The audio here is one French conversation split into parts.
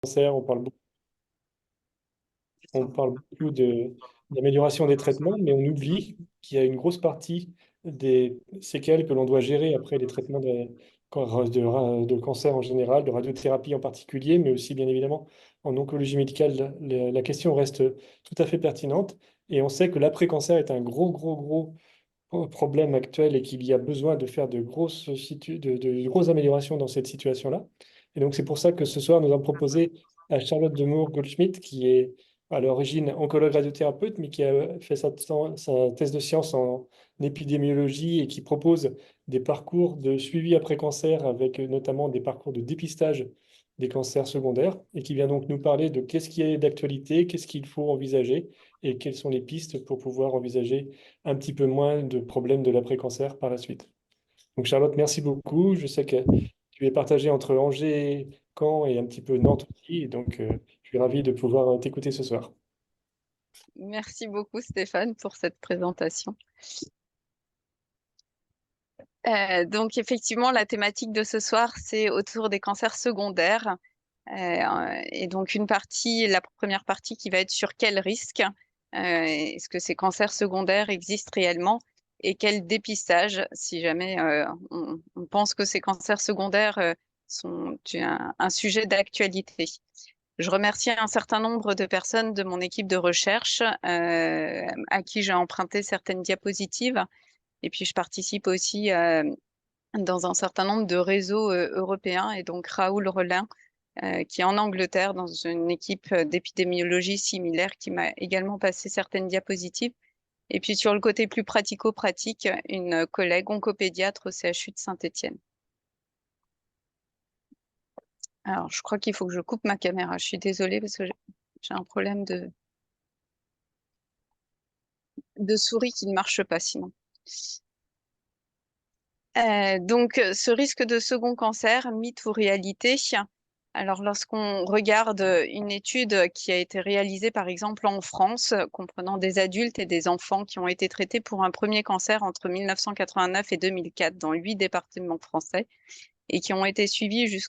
cancer, on parle beaucoup d'amélioration des traitements, mais on oublie qu'il y a une grosse partie des séquelles que l'on doit gérer après les traitements de cancer en général, de radiothérapie en particulier, mais aussi bien évidemment en oncologie médicale. La question reste tout à fait pertinente et on sait que l'après-cancer est un gros problème actuel et qu'il y a besoin de faire de grosses améliorations dans cette situation-là. Et donc, c'est pour ça que ce soir, nous avons proposé à Charlotte Demour-Goldschmidt, qui est à l'origine oncologue radiothérapeute, mais qui a fait sa thèse de science en épidémiologie et qui propose des parcours de suivi après cancer avec notamment des parcours de dépistage des cancers secondaires et qui vient donc nous parler de qu'est-ce qui est d'actualité, qu'est-ce qu'il faut envisager et quelles sont les pistes pour pouvoir envisager un petit peu moins de problèmes de l'après-cancer par la suite. Donc Charlotte, merci beaucoup. Je sais que tu es partagée entre Angers, Caen et un petit peu Nantes aussi. Et donc, je suis ravi de pouvoir t'écouter ce soir. Merci beaucoup Stéphane pour cette présentation. Donc effectivement, la thématique de ce soir, c'est autour des cancers secondaires. Et donc la première partie qui va être sur quel risque, est-ce que ces cancers secondaires existent réellement et quel dépistage si jamais on pense que ces cancers secondaires sont un sujet d'actualité. Je remercie un certain nombre de personnes de mon équipe de recherche à qui j'ai emprunté certaines diapositives. Et puis, je participe aussi dans un certain nombre de réseaux européens. Et donc, Raoul Relin, qui est en Angleterre dans une équipe d'épidémiologie similaire, qui m'a également passé certaines diapositives. Et puis, sur le côté plus pratico-pratique, une collègue oncopédiatre au CHU de Saint-Étienne. Alors, je crois qu'il faut que je coupe ma caméra. Je suis désolée parce que j'ai un problème de souris qui ne marche pas sinon. Donc, ce risque de second cancer, mythe ou réalité? Alors, lorsqu'on regarde une étude qui a été réalisée, par exemple, en France, comprenant des adultes et des enfants qui ont été traités pour un premier cancer entre 1989 et 2004 dans 8 départements français et qui ont été suivis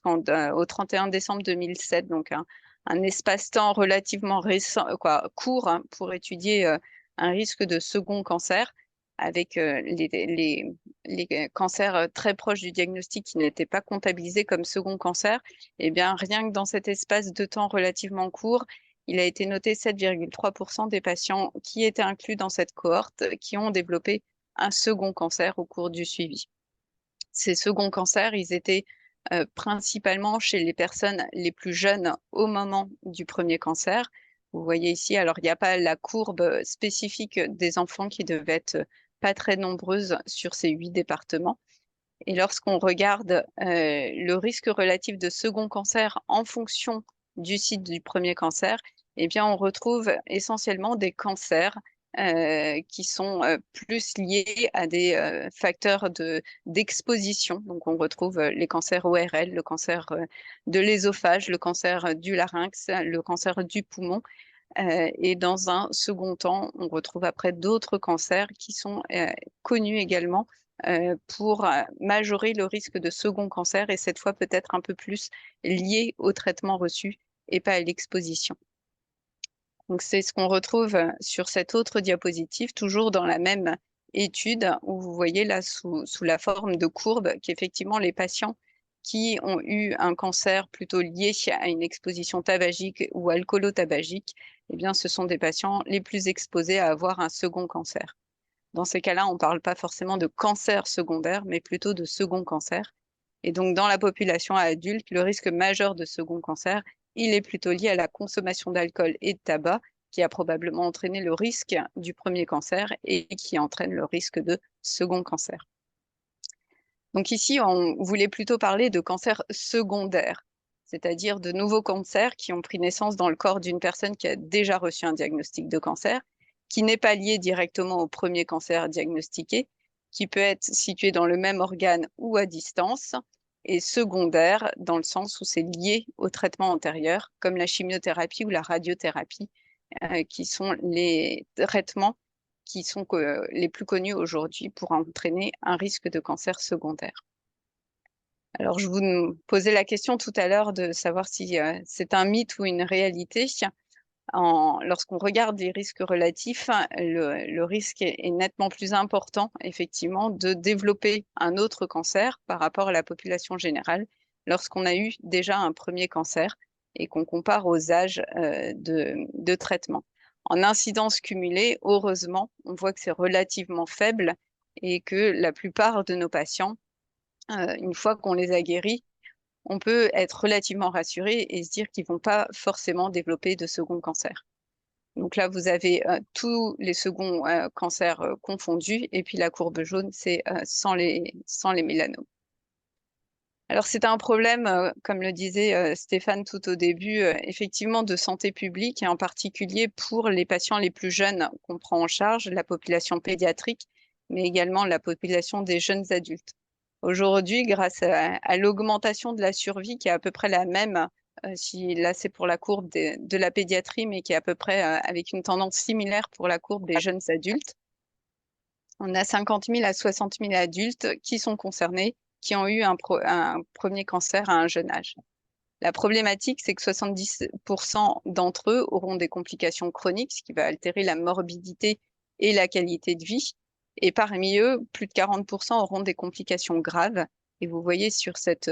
au 31 décembre 2007, donc un espace-temps relativement récent, court, hein, pour étudier un risque de second cancer avec les cancers très proches du diagnostic qui n'étaient pas comptabilisés comme second cancer. Eh bien, rien que dans cet espace de temps relativement court, il a été noté 7,3% des patients qui étaient inclus dans cette cohorte qui ont développé un second cancer au cours du suivi. Ces seconds cancers, ils étaient principalement chez les personnes les plus jeunes au moment du premier cancer. Vous voyez ici, alors il n'y a pas la courbe spécifique des enfants qui devaient être pas très nombreuses sur ces 8 départements. Et lorsqu'on regarde le risque relatif de second cancer en fonction du site du premier cancer, eh bien, on retrouve essentiellement des cancers qui sont plus liés à des facteurs d'exposition. Donc, on retrouve les cancers ORL, le cancer de l'ésophage, le cancer du larynx, le cancer du poumon. Et dans un second temps, on retrouve après d'autres cancers qui sont connus également pour majorer le risque de second cancer et cette fois peut-être un peu plus lié au traitement reçu et pas à l'exposition. Donc c'est ce qu'on retrouve sur cette autre diapositive, toujours dans la même étude où vous voyez là sous la forme de courbe qu'effectivement les patients qui ont eu un cancer plutôt lié à une exposition tabagique ou alcoolo-tabagique, eh bien ce sont des patients les plus exposés à avoir un second cancer. Dans ces cas-là, on ne parle pas forcément de cancer secondaire, mais plutôt de second cancer. Et donc, dans la population adulte, le risque majeur de second cancer, il est plutôt lié à la consommation d'alcool et de tabac, qui a probablement entraîné le risque du premier cancer et qui entraîne le risque de second cancer. Donc ici, on voulait plutôt parler de cancer secondaire, c'est-à-dire de nouveaux cancers qui ont pris naissance dans le corps d'une personne qui a déjà reçu un diagnostic de cancer, qui n'est pas lié directement au premier cancer diagnostiqué, qui peut être situé dans le même organe ou à distance, et secondaire dans le sens où c'est lié au traitement antérieur, comme la chimiothérapie ou la radiothérapie, qui sont les traitements qui sont les plus connus aujourd'hui pour entraîner un risque de cancer secondaire. Alors, je vous posais la question tout à l'heure de savoir si c'est un mythe ou une réalité. Lorsqu'on regarde les risques relatifs, le risque est nettement plus important, effectivement, de développer un autre cancer par rapport à la population générale lorsqu'on a eu déjà un premier cancer et qu'on compare aux âges de traitement. En incidence cumulée, heureusement, on voit que c'est relativement faible et que la plupart de nos patients, une fois qu'on les a guéris, on peut être relativement rassuré et se dire qu'ils vont pas forcément développer de second cancer. Donc là, vous avez tous les seconds cancers confondus, et puis la courbe jaune, c'est sans les mélanomes. Alors c'est un problème, comme le disait Stéphane tout au début, effectivement de santé publique, et en particulier pour les patients les plus jeunes qu'on prend en charge, la population pédiatrique, mais également la population des jeunes adultes. Aujourd'hui, grâce à l'augmentation de la survie qui est à peu près la même, si là c'est pour la courbe de la pédiatrie, mais qui est à peu près avec une tendance similaire pour la courbe des jeunes adultes, on a 50 000 à 60 000 adultes qui sont concernés, qui ont eu un premier cancer à un jeune âge. La problématique, c'est que 70% d'entre eux auront des complications chroniques, ce qui va altérer la morbidité et la qualité de vie. Et parmi eux, plus de 40% auront des complications graves. Et vous voyez sur cette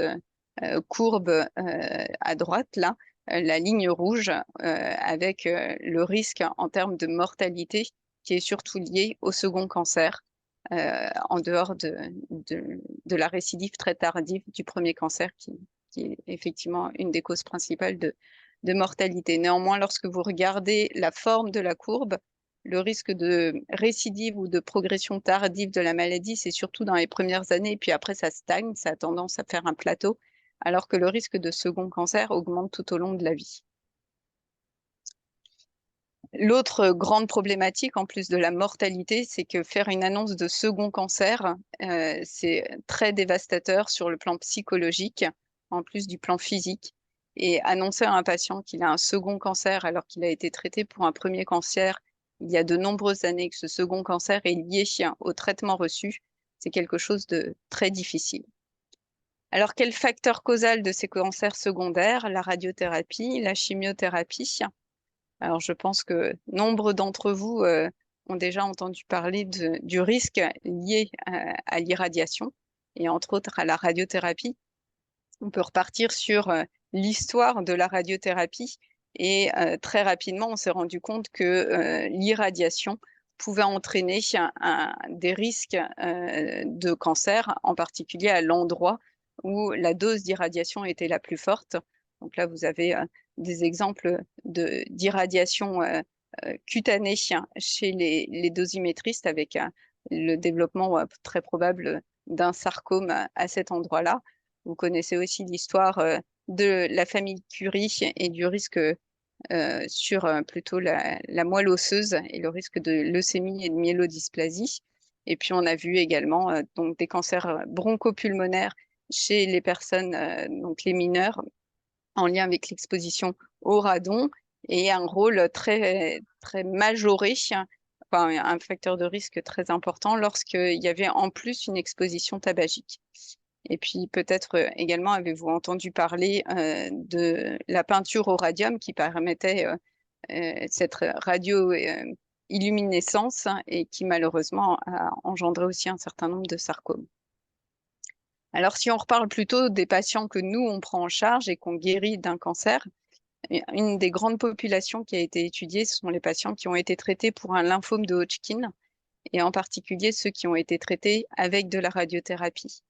courbe à droite, là, la ligne rouge avec le risque en termes de mortalité qui est surtout lié au second cancer, en dehors de la récidive très tardive du premier cancer qui est effectivement une des causes principales de mortalité. Néanmoins, lorsque vous regardez la forme de la courbe, le risque de récidive ou de progression tardive de la maladie, c'est surtout dans les premières années, et puis après ça stagne, ça a tendance à faire un plateau, alors que le risque de second cancer augmente tout au long de la vie. L'autre grande problématique, en plus de la mortalité, c'est que faire une annonce de second cancer, c'est très dévastateur sur le plan psychologique, en plus du plan physique. Et annoncer à un patient qu'il a un second cancer alors qu'il a été traité pour un premier cancer il y a de nombreuses années, que ce second cancer est lié au traitement reçu, c'est quelque chose de très difficile. Alors, quel facteur causal de ces cancers secondaires? La radiothérapie, la chimiothérapie. Alors, je pense que nombre d'entre vous ont déjà entendu parler du risque lié à l'irradiation et entre autres à la radiothérapie. On peut repartir sur l'histoire de la radiothérapie et très rapidement, on s'est rendu compte que l'irradiation pouvait entraîner des risques de cancer, en particulier à l'endroit où la dose d'irradiation était la plus forte. Donc là, vous avez des exemples d'irradiation cutanée chez les dosimétristes avec le développement très probable d'un sarcome à cet endroit-là. Vous connaissez aussi l'histoire de la famille Curie et du risque sur plutôt la moelle osseuse et le risque de leucémie et de myélodysplasie. Et puis on a vu également donc des cancers bronchopulmonaires chez les personnes, donc les mineurs, en lien avec l'exposition au radon et un rôle très, très majoré, enfin, un facteur de risque très important lorsqu'il y avait en plus une exposition tabagique. Et puis peut-être également avez-vous entendu parler de la peinture au radium qui permettait cette radioilluminescence et qui malheureusement a engendré aussi un certain nombre de sarcomes. Alors si on reparle plutôt des patients que nous, on prend en charge et qu'on guérit d'un cancer, une des grandes populations qui a été étudiée, ce sont les patients qui ont été traités pour un lymphome de Hodgkin, et en particulier ceux qui ont été traités avec de la radiothérapie.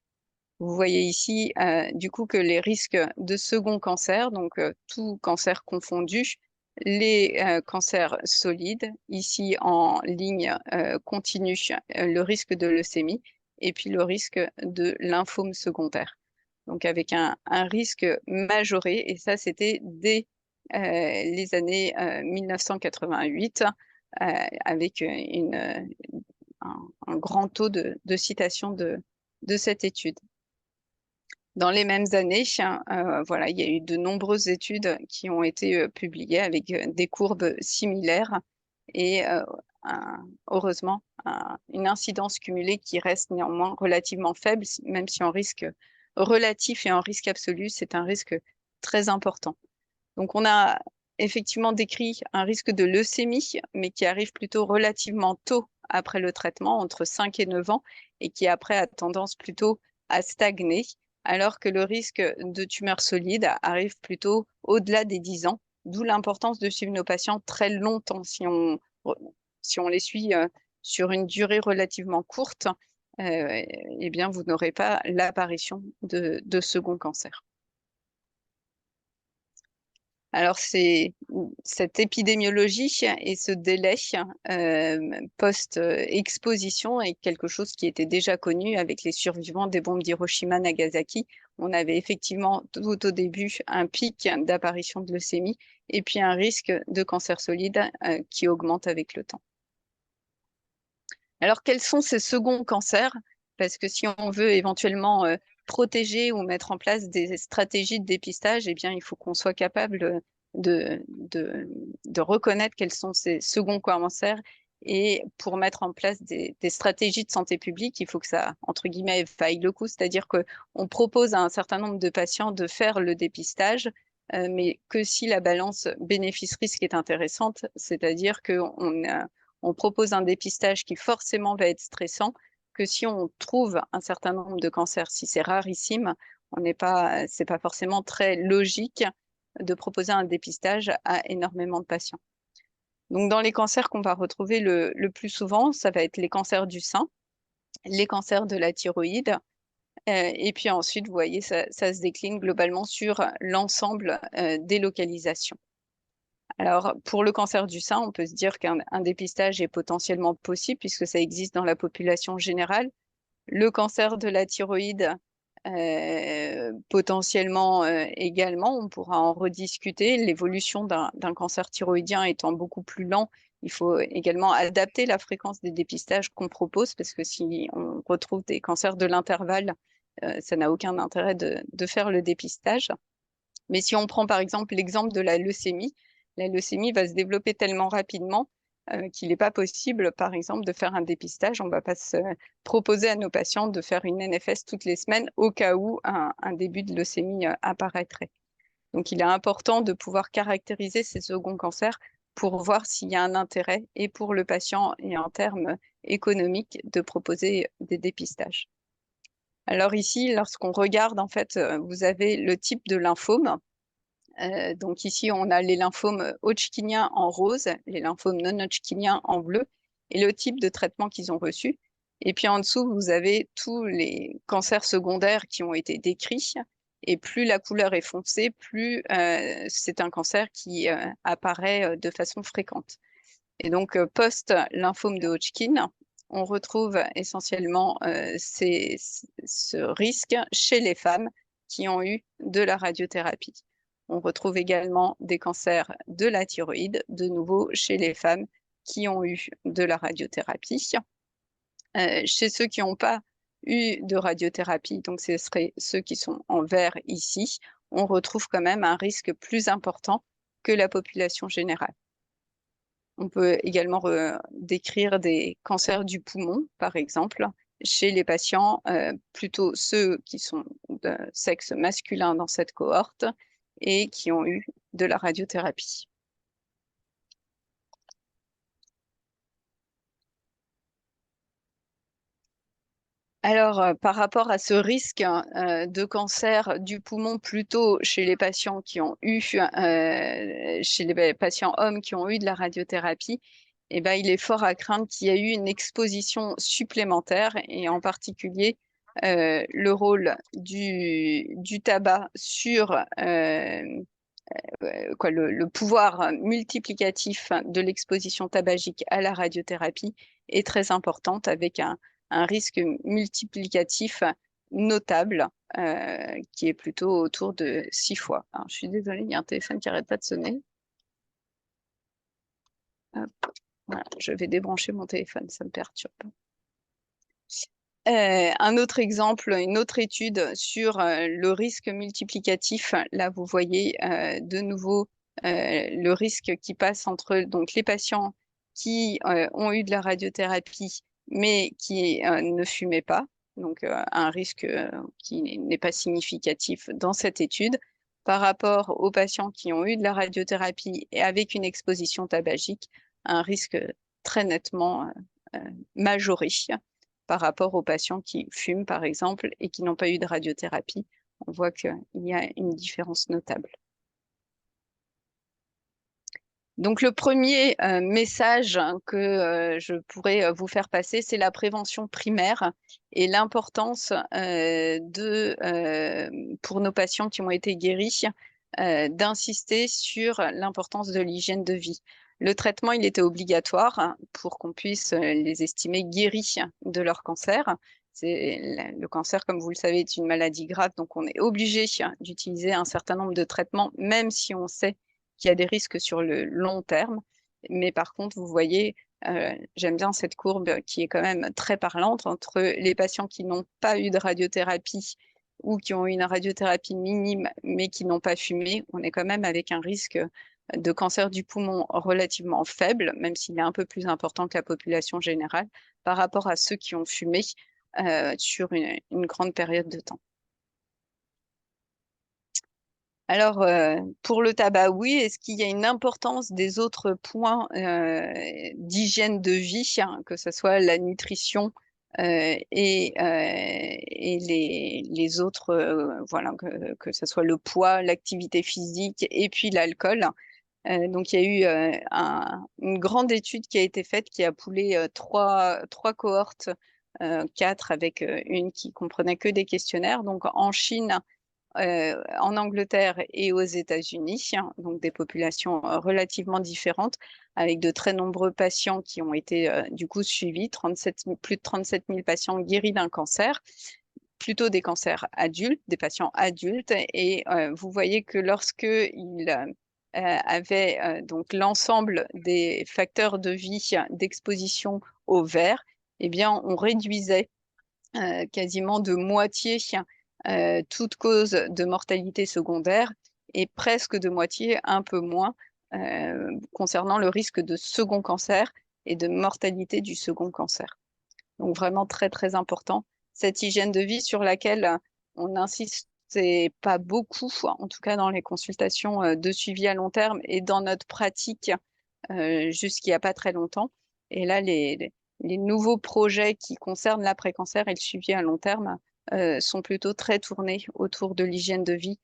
Vous voyez ici, du coup, que les risques de second cancer, donc tout cancer confondu, les cancers solides, ici en ligne continue, le risque de leucémie, et puis le risque de lymphome secondaire. Donc avec un risque majoré, et ça c'était dès les années 1988, avec un grand taux de citation de cette étude. Dans les mêmes années, voilà, il y a eu de nombreuses études qui ont été publiées avec des courbes similaires et heureusement une incidence cumulée qui reste néanmoins relativement faible, même si on risque relatif et en risque absolu, c'est un risque très important. Donc, on a effectivement décrit un risque de leucémie, mais qui arrive plutôt relativement tôt après le traitement, entre 5 et 9 ans, et qui après a tendance plutôt à stagner, alors que le risque de tumeur solide arrive plutôt au-delà des 10 ans, d'où l'importance de suivre nos patients très longtemps. Si on les suit sur une durée relativement courte, eh bien, vous n'aurez pas l'apparition de second cancer. Alors, cette épidémiologie et ce délai post-exposition est quelque chose qui était déjà connu avec les survivants des bombes d'Hiroshima-Nagasaki. On avait effectivement tout au début un pic d'apparition de leucémie et puis un risque de cancer solide qui augmente avec le temps. Alors, quels sont ces seconds cancers? Parce que si on veut éventuellement protéger ou mettre en place des stratégies de dépistage, eh bien, il faut qu'on soit capable de reconnaître quels sont ces seconds cancers. Et pour mettre en place des stratégies de santé publique, il faut que ça, entre guillemets, vaille le coup. C'est-à-dire qu'on propose à un certain nombre de patients de faire le dépistage, mais que si la balance bénéfice-risque est intéressante, c'est-à-dire on propose un dépistage qui forcément va être stressant, que si on trouve un certain nombre de cancers, si c'est rarissime, c'est pas forcément très logique de proposer un dépistage à énormément de patients. Donc, dans les cancers qu'on va retrouver le plus souvent, ça va être les cancers du sein, les cancers de la thyroïde, et puis ensuite, vous voyez, ça se décline globalement sur l'ensemble des localisations. Alors, pour le cancer du sein, on peut se dire qu'un dépistage est potentiellement possible puisque ça existe dans la population générale. Le cancer de la thyroïde, potentiellement également, on pourra en rediscuter. L'évolution d'un cancer thyroïdien étant beaucoup plus lent, il faut également adapter la fréquence des dépistages qu'on propose parce que si on retrouve des cancers de l'intervalle, ça n'a aucun intérêt de faire le dépistage. Mais si on prend par exemple l'exemple de la leucémie va se développer tellement rapidement qu'il n'est pas possible, par exemple, de faire un dépistage. On ne va pas se proposer à nos patients de faire une NFS toutes les semaines au cas où un début de leucémie apparaîtrait. Donc, il est important de pouvoir caractériser ces seconds cancers pour voir s'il y a un intérêt et pour le patient et en termes économiques de proposer des dépistages. Alors ici, lorsqu'on regarde, en fait, vous avez le type de lymphome. Donc ici, on a les lymphomes hodgkiniens en rose, les lymphomes non hodgkiniens en bleu, et le type de traitement qu'ils ont reçu. Et puis en dessous, vous avez tous les cancers secondaires qui ont été décrits. Et plus la couleur est foncée, plus c'est un cancer qui apparaît de façon fréquente. Et donc, post-lymphome de Hodgkin, on retrouve essentiellement ce risque chez les femmes qui ont eu de la radiothérapie. On retrouve également des cancers de la thyroïde, de nouveau chez les femmes qui ont eu de la radiothérapie. Chez ceux qui n'ont pas eu de radiothérapie, donc ce seraient ceux qui sont en vert ici, on retrouve quand même un risque plus important que la population générale. On peut également décrire des cancers du poumon, par exemple, chez les patients, plutôt ceux qui sont de sexe masculin dans cette cohorte et qui ont eu de la radiothérapie. Alors, par rapport à ce risque de cancer du poumon plutôt chez les patients qui ont eu, chez les patients hommes qui ont eu de la radiothérapie, eh ben, il est fort à craindre qu'il y ait eu une exposition supplémentaire et en particulier le rôle du tabac sur le pouvoir multiplicatif de l'exposition tabagique à la radiothérapie est très importante avec un risque multiplicatif notable qui est plutôt autour de 6 fois. Alors, je suis désolée, il y a un téléphone qui n'arrête pas de sonner. Hop, voilà, je vais débrancher mon téléphone, ça me perturbe. Un autre exemple, une autre étude sur le risque multiplicatif. Là, vous voyez de nouveau le risque qui passe entre donc, les patients qui ont eu de la radiothérapie mais qui ne fumaient pas. donc un risque qui n'est pas significatif dans cette étude, par rapport aux patients qui ont eu de la radiothérapie et avec une exposition tabagique, un risque très nettement majoré par rapport aux patients qui fument, par exemple, et qui n'ont pas eu de radiothérapie. On voit qu'il y a une différence notable. Donc, le premier message que je pourrais vous faire passer, c'est la prévention primaire et l'importance pour nos patients qui ont été guéris, d'insister sur l'importance de l'hygiène de vie. Le traitement, il était obligatoire pour qu'on puisse les estimer guéris de leur cancer. Le cancer, comme vous le savez, est une maladie grave, donc on est obligé d'utiliser un certain nombre de traitements, même si on sait qu'il y a des risques sur le long terme. Mais par contre, vous voyez, j'aime bien cette courbe qui est quand même très parlante entre les patients qui n'ont pas eu de radiothérapie ou qui ont eu une radiothérapie minime mais qui n'ont pas fumé. On est quand même avec un risque de cancer du poumon relativement faible, même s'il est un peu plus important que la population générale, par rapport à ceux qui ont fumé sur une grande période de temps. Alors, pour le tabac, oui. Est-ce qu'il y a une importance des autres points d'hygiène de vie, hein, que ce soit la nutrition et les autres, voilà, que ce soit le poids, l'activité physique et puis l'alcool. Donc, il y a eu une grande étude qui a été faite qui a poolé trois cohortes, quatre avec une qui comprenait que des questionnaires. Donc, en Chine, en Angleterre et aux États-Unis, hein, donc des populations relativement différentes, avec de très nombreux patients qui ont été du coup suivis, plus de 37 000 patients guéris d'un cancer, plutôt des cancers adultes, des patients adultes, et vous voyez que lorsqu'ils avaient donc l'ensemble des facteurs de vie d'exposition au verre, eh bien, on réduisait quasiment de moitié toute cause de mortalité secondaire et presque de moitié, un peu moins, concernant le risque de second cancer et de mortalité du second cancer. Donc vraiment très, très important. Cette hygiène de vie sur laquelle on n'insistait pas beaucoup, en tout cas dans les consultations de suivi à long terme et dans notre pratique jusqu'il n'y a pas très longtemps. Et là, les nouveaux projets qui concernent l'après-cancer et le suivi à long terme sont plutôt très tournés autour de l'hygiène de vie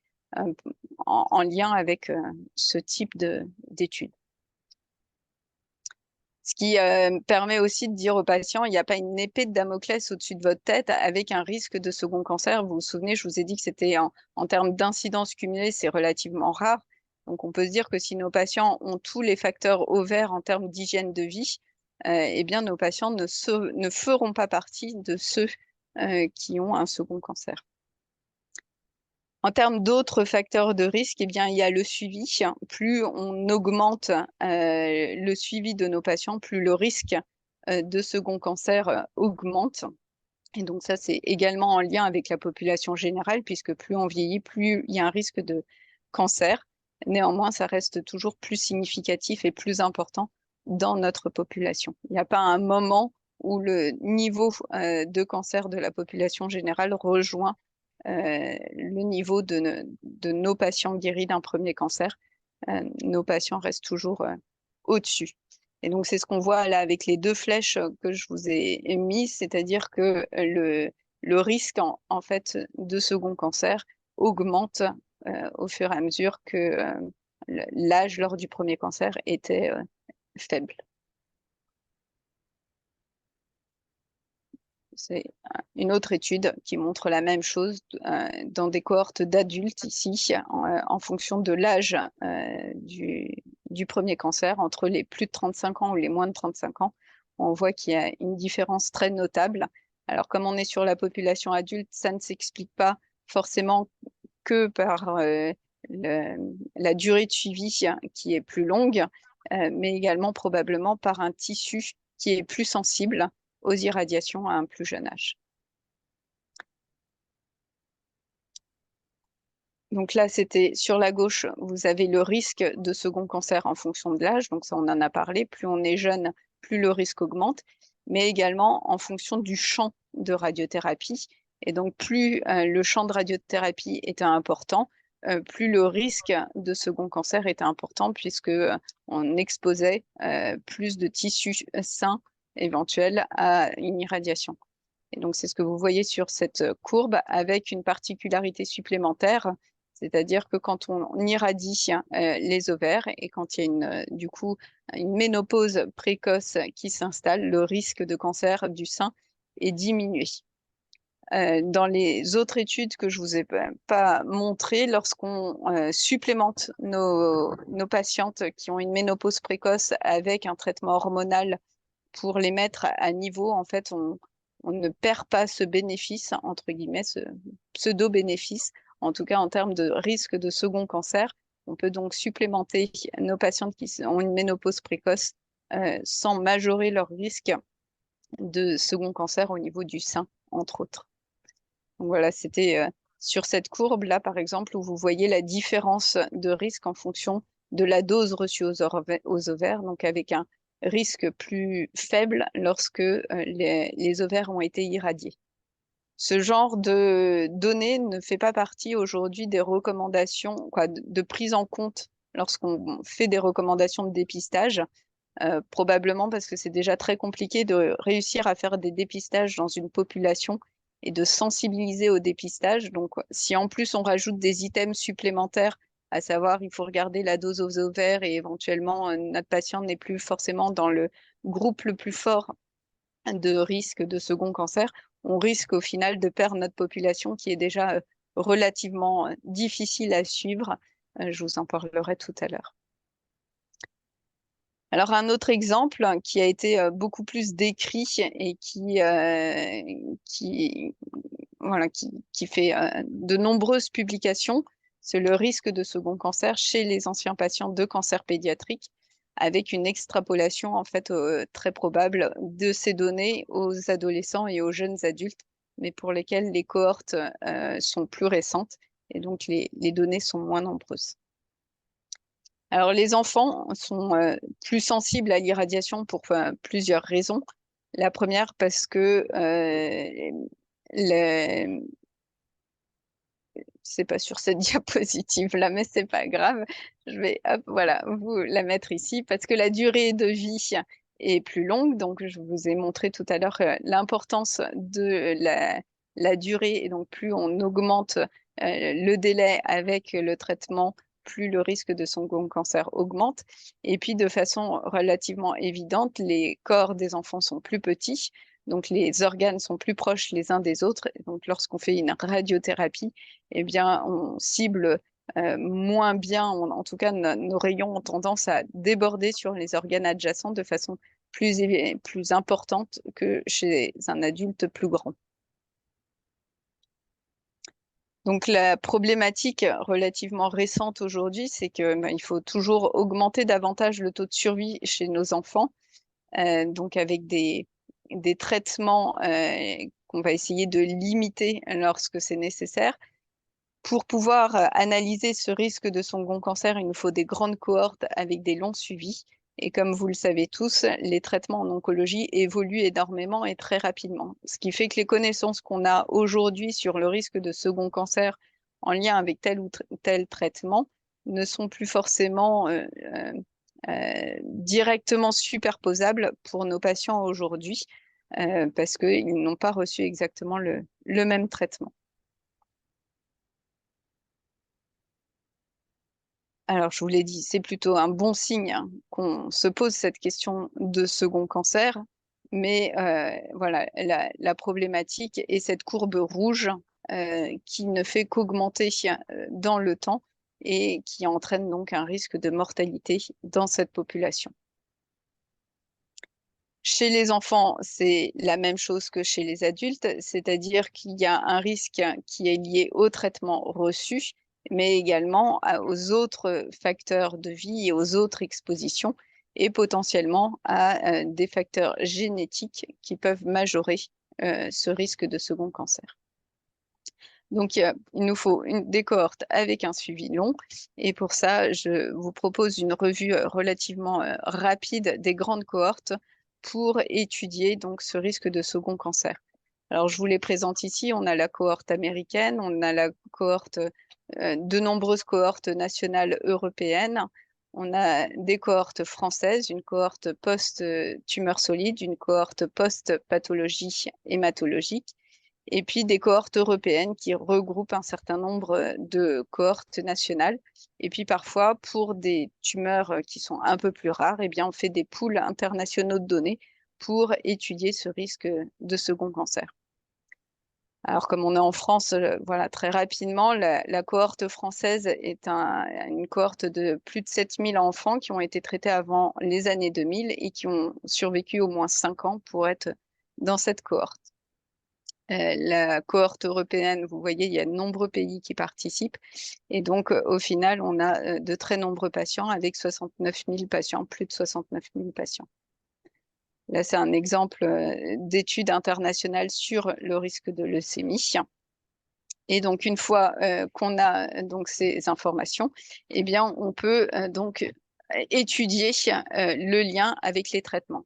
en lien avec ce type d'études. Ce qui permet aussi de dire aux patients, il n'y a pas une épée de Damoclès au-dessus de votre tête avec un risque de second cancer. Vous vous souvenez, je vous ai dit que c'était en termes d'incidence cumulée, c'est relativement rare. Donc, on peut se dire que si nos patients ont tous les facteurs ovaires en termes d'hygiène de vie, eh bien, nos patients ne feront pas partie de ceux qui ont un second cancer. En termes d'autres facteurs de risque, eh bien, il y a le suivi. Plus on augmente le suivi de nos patients, plus le risque de second cancer augmente. Et donc ça, c'est également en lien avec la population générale, puisque plus on vieillit, plus il y a un risque de cancer. Néanmoins, ça reste toujours plus significatif et plus important dans notre population. Il n'y a pas un moment où le niveau de cancer de la population générale rejoint le niveau de nos patients guéris d'un premier cancer. Nos patients restent toujours au-dessus. Et donc, c'est ce qu'on voit là avec les deux flèches que je vous ai mises, c'est-à-dire que le risque en fait de second cancer augmente au fur et à mesure que l'âge lors du premier cancer était faible. C'est une autre étude qui montre la même chose dans des cohortes d'adultes ici, en fonction de l'âge du premier cancer, entre les plus de 35 ans ou les moins de 35 ans. On voit qu'il y a une différence très notable. Alors, comme on est sur la population adulte, ça ne s'explique pas forcément que par la durée de suivi qui est plus longue, mais également probablement par un tissu qui est plus sensible aux irradiations à un plus jeune âge. Donc là, c'était sur la gauche, vous avez le risque de second cancer en fonction de l'âge. Donc ça, on en a parlé. Plus on est jeune, plus le risque augmente. mais également en fonction du champ de radiothérapie. Et donc, plus le champ de radiothérapie était important, plus le risque de second cancer était important, puisque on exposait plus de tissus sains éventuels à une irradiation. Et donc, c'est ce que vous voyez sur cette courbe avec une particularité supplémentaire, c'est-à-dire que quand on irradie les ovaires et quand il y a du coup une ménopause précoce qui s'installe, le risque de cancer du sein est diminué. Dans les autres études que je vous ai pas montrées, lorsqu'on supplémente nos patientes qui ont une ménopause précoce avec un traitement hormonal pour les mettre à niveau, en fait, on ne perd pas ce bénéfice, entre guillemets, ce pseudo-bénéfice, en tout cas en termes de risque de second cancer. On peut donc supplémenter nos patientes qui ont une ménopause précoce sans majorer leur risque de second cancer au niveau du sein, entre autres. Donc voilà, c'était sur cette courbe-là, par exemple, où vous voyez la différence de risque en fonction de la dose reçue aux ovaires, donc avec un risque plus faible lorsque les ovaires ont été irradiés. Ce genre de données ne fait pas partie aujourd'hui des recommandations de prise en compte lorsqu'on fait des recommandations de dépistage, probablement parce que c'est déjà très compliqué de réussir à faire des dépistages dans une population et de sensibiliser au dépistage. Donc, si en plus on rajoute des items supplémentaires, à savoir il faut regarder la dose aux ovaires et éventuellement notre patient n'est plus forcément dans le groupe le plus fort de risque de second cancer, on risque au final de perdre notre population qui est déjà relativement difficile à suivre. Je vous en parlerai tout à l'heure. Alors, un autre exemple qui a été beaucoup plus décrit et qui fait de nombreuses publications, c'est le risque de second cancer chez les anciens patients de cancer pédiatrique, avec une extrapolation en fait très probable de ces données aux adolescents et aux jeunes adultes, mais pour lesquels les cohortes sont plus récentes et donc les données sont moins nombreuses. Alors, les enfants sont plus sensibles à l'irradiation pour plusieurs raisons. La première, parce que c'est pas sur cette diapositive-là, mais c'est pas grave. Je vais, hop, voilà, vous la mettre ici, parce que la durée de vie est plus longue. Donc, je vous ai montré tout à l'heure l'importance de la durée. Et donc, plus on augmente le délai avec le traitement, plus le risque de second cancer augmente. Et puis, de façon relativement évidente, les corps des enfants sont plus petits. Donc, les organes sont plus proches les uns des autres. Et donc, lorsqu'on fait une radiothérapie, eh bien, on cible moins bien, en tout cas, nos rayons ont tendance à déborder sur les organes adjacents de façon plus importante que chez un adulte plus grand. Donc, la problématique relativement récente aujourd'hui, c'est qu'il faut toujours augmenter davantage le taux de survie chez nos enfants, donc avec des traitements qu'on va essayer de limiter lorsque c'est nécessaire. Pour pouvoir analyser ce risque de second cancer, il nous faut des grandes cohortes avec des longs suivis. Et comme vous le savez tous, les traitements en oncologie évoluent énormément et très rapidement. Ce qui fait que les connaissances qu'on a aujourd'hui sur le risque de second cancer en lien avec tel ou tel traitement ne sont plus forcément directement superposables pour nos patients aujourd'hui parce qu'ils n'ont pas reçu exactement le même traitement. Alors, je vous l'ai dit, c'est plutôt un bon signe qu'on se pose cette question de second cancer, mais voilà, la problématique est cette courbe rouge qui ne fait qu'augmenter dans le temps et qui entraîne donc un risque de mortalité dans cette population. Chez les enfants, c'est la même chose que chez les adultes, c'est-à-dire qu'il y a un risque qui est lié au traitement reçu, mais également aux autres facteurs de vie et aux autres expositions, et potentiellement à des facteurs génétiques qui peuvent majorer ce risque de second cancer. Donc, il nous faut des cohortes avec un suivi long. Et pour ça, je vous propose une revue relativement rapide des grandes cohortes pour étudier donc ce risque de second cancer. Alors, je vous les présente ici. On a la cohorte américaine, on a la cohorte, de nombreuses cohortes nationales européennes. On a des cohortes françaises, une cohorte post-tumeur solide, une cohorte post-pathologie hématologique, et puis des cohortes européennes qui regroupent un certain nombre de cohortes nationales. Et puis parfois, pour des tumeurs qui sont un peu plus rares, eh bien, on fait des pools internationaux de données pour étudier ce risque de second cancer. Alors, comme on est en France, voilà, très rapidement, la cohorte française est une cohorte de plus de 7000 enfants qui ont été traités avant les années 2000 et qui ont survécu au moins 5 ans pour être dans cette cohorte. La cohorte européenne, vous voyez, il y a de nombreux pays qui participent. Et donc, au final, on a de très nombreux patients avec 69 000 patients, plus de 69 000 patients. Là, c'est un exemple d'étude internationale sur le risque de leucémie. Et donc, une fois qu'on a donc ces informations, eh bien, on peut donc étudier le lien avec les traitements.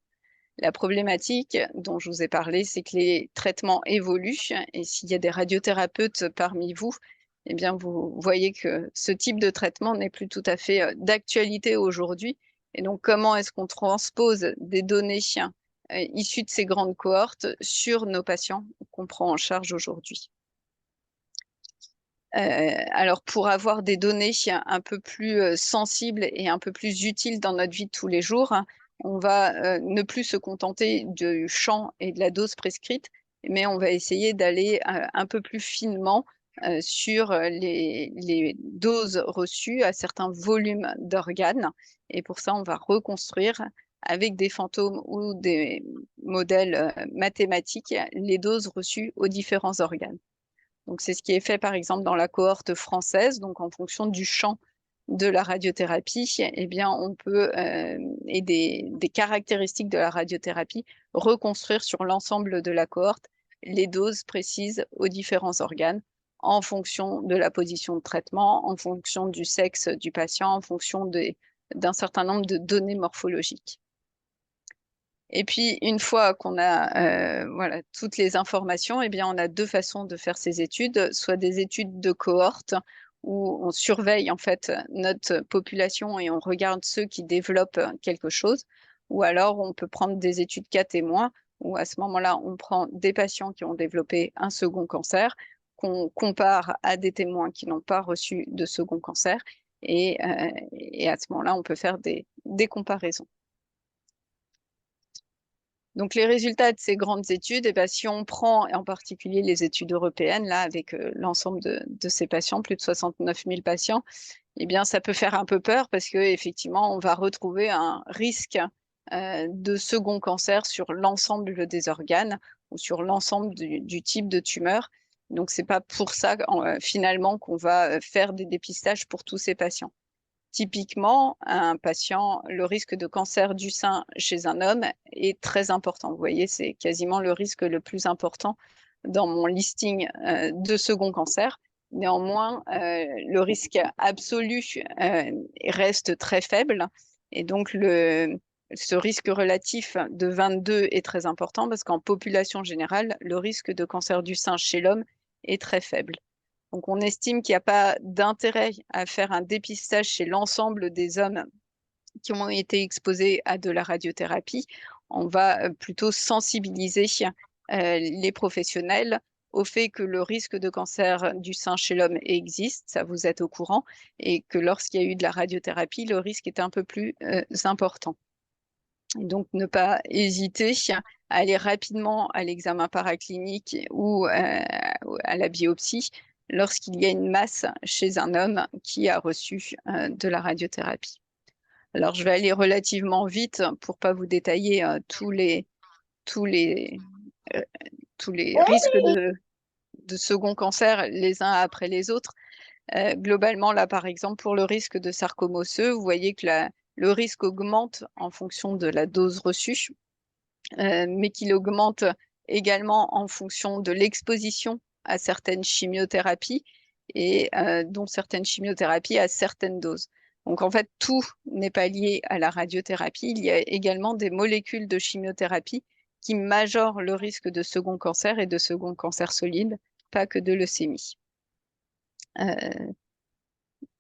La problématique dont je vous ai parlé, c'est que les traitements évoluent et s'il y a des radiothérapeutes parmi vous, eh bien, vous voyez que ce type de traitement n'est plus tout à fait d'actualité aujourd'hui. Et donc, comment est-ce qu'on transpose des données issues de ces grandes cohortes sur nos patients qu'on prend en charge aujourd'hui? Alors, pour avoir des données un peu plus sensibles et un peu plus utiles dans notre vie de tous les jours, hein, on va ne plus se contenter du champ et de la dose prescrite, mais on va essayer d'aller un peu plus finement sur les doses reçues à certains volumes d'organes. Et pour ça, on va reconstruire avec des fantômes ou des modèles mathématiques les doses reçues aux différents organes. Donc, c'est ce qui est fait, par exemple, dans la cohorte française. Donc, en fonction du champ de la radiothérapie, eh bien, on peut, et des caractéristiques de la radiothérapie, reconstruire sur l'ensemble de la cohorte les doses précises aux différents organes en fonction de la position de traitement, en fonction du sexe du patient, en fonction d'un certain nombre de données morphologiques. Et puis, une fois qu'on a voilà, toutes les informations, eh bien, on a deux façons de faire ces études, soit des études de cohorte où on surveille en fait notre population et on regarde ceux qui développent quelque chose, ou alors on peut prendre des études cas témoins où à ce moment-là, on prend des patients qui ont développé un second cancer, qu'on compare à des témoins qui n'ont pas reçu de second cancer, et à ce moment-là, on peut faire des comparaisons. Donc, les résultats de ces grandes études, eh ben, si on prend en particulier les études européennes, là, avec l'ensemble de ces patients, plus de 69 000 patients, eh bien, ça peut faire un peu peur parce qu'effectivement, on va retrouver un risque de second cancer sur l'ensemble des organes ou sur l'ensemble du type de tumeur. Donc, c'est pas pour ça, finalement, qu'on va faire des dépistages pour tous ces patients. Typiquement, un patient, le risque de cancer du sein chez un homme est très important. Vous voyez, c'est quasiment le risque le plus important dans mon listing de second cancer. Néanmoins, le risque absolu reste très faible. Et donc, ce risque relatif de 22 est très important parce qu'en population générale, le risque de cancer du sein chez l'homme est très faible. Donc, on estime qu'il n'y a pas d'intérêt à faire un dépistage chez l'ensemble des hommes qui ont été exposés à de la radiothérapie. On va plutôt sensibiliser les professionnels au fait que le risque de cancer du sein chez l'homme existe, ça vous êtes au courant, et que lorsqu'il y a eu de la radiothérapie, le risque est un peu plus important. Et donc, ne pas hésiter à aller rapidement à l'examen paraclinique ou à la biopsie lorsqu'il y a une masse chez un homme qui a reçu de la radiothérapie. Alors, je vais aller relativement vite pour pas vous détailler tous les, euh, tous les risques de second cancer les uns après les autres. Globalement, là, par exemple, pour le risque de sarcome osseux, vous voyez que le risque augmente en fonction de la dose reçue, mais qu'il augmente également en fonction de l'exposition à certaines chimiothérapies et dont certaines chimiothérapies à certaines doses. Donc en fait, tout n'est pas lié à la radiothérapie. Il y a également des molécules de chimiothérapie qui majorent le risque de second cancer et de second cancer solide, pas que de leucémie.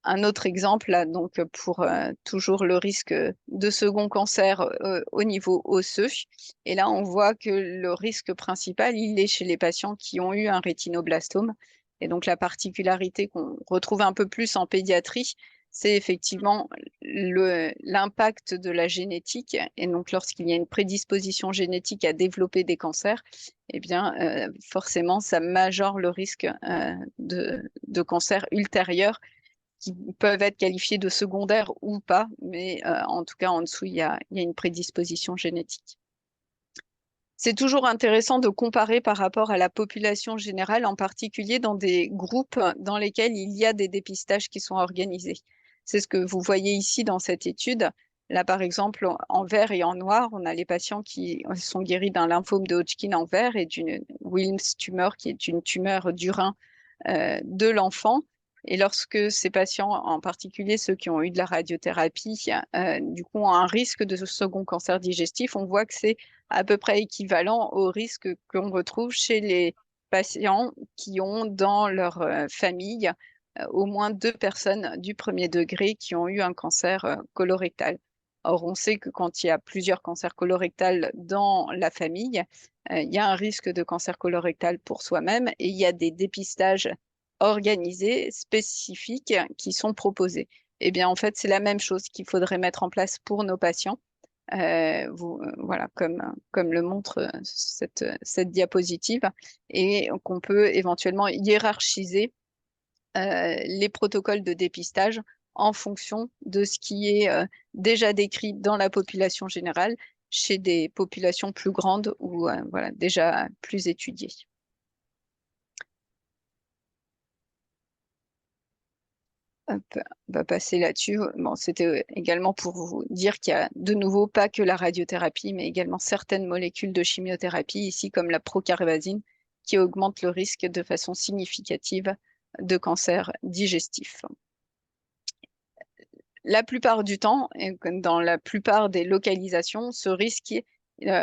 Un autre exemple, là, donc pour toujours le risque de second cancer au niveau osseux. Et là, on voit que le risque principal, il est chez les patients qui ont eu un rétinoblastome. Et donc, la particularité qu'on retrouve un peu plus en pédiatrie, c'est effectivement l'impact de la génétique. Et donc, lorsqu'il y a une prédisposition génétique à développer des cancers, eh bien, forcément, ça majore le risque de cancer ultérieur qui peuvent être qualifiés de secondaires ou pas, mais en tout cas, en dessous, il y a une prédisposition génétique. C'est toujours intéressant de comparer par rapport à la population générale, en particulier dans des groupes dans lesquels il y a des dépistages qui sont organisés. C'est ce que vous voyez ici dans cette étude. Là, par exemple, en vert et en noir, on a les patients qui sont guéris d'un lymphome de Hodgkin en vert et d'une Wilms tumeur, qui est une tumeur du rein de l'enfant. Et lorsque ces patients, en particulier ceux qui ont eu de la radiothérapie, du coup, ont un risque de second cancer digestif, on voit que c'est à peu près équivalent au risque qu'on retrouve chez les patients qui ont dans leur famille au moins 2 personnes du premier degré qui ont eu un cancer colorectal. Or, on sait que quand il y a plusieurs cancers colorectals dans la famille, il y a un risque de cancer colorectal pour soi-même et il y a des dépistages organisés, spécifiques, qui sont proposés. Eh bien, en fait, c'est la même chose qu'il faudrait mettre en place pour nos patients. Voilà, comme le montre cette diapositive, et qu'on peut éventuellement hiérarchiser les protocoles de dépistage en fonction de ce qui est déjà décrit dans la population générale chez des populations plus grandes ou voilà, déjà plus étudiées. Hop, on va passer là-dessus. Bon, c'était également pour vous dire qu'il y a de nouveau pas que la radiothérapie, mais également certaines molécules de chimiothérapie, ici comme la procarbazine, qui augmentent le risque de façon significative de cancer digestif. La plupart du temps, et dans la plupart des localisations, ce risque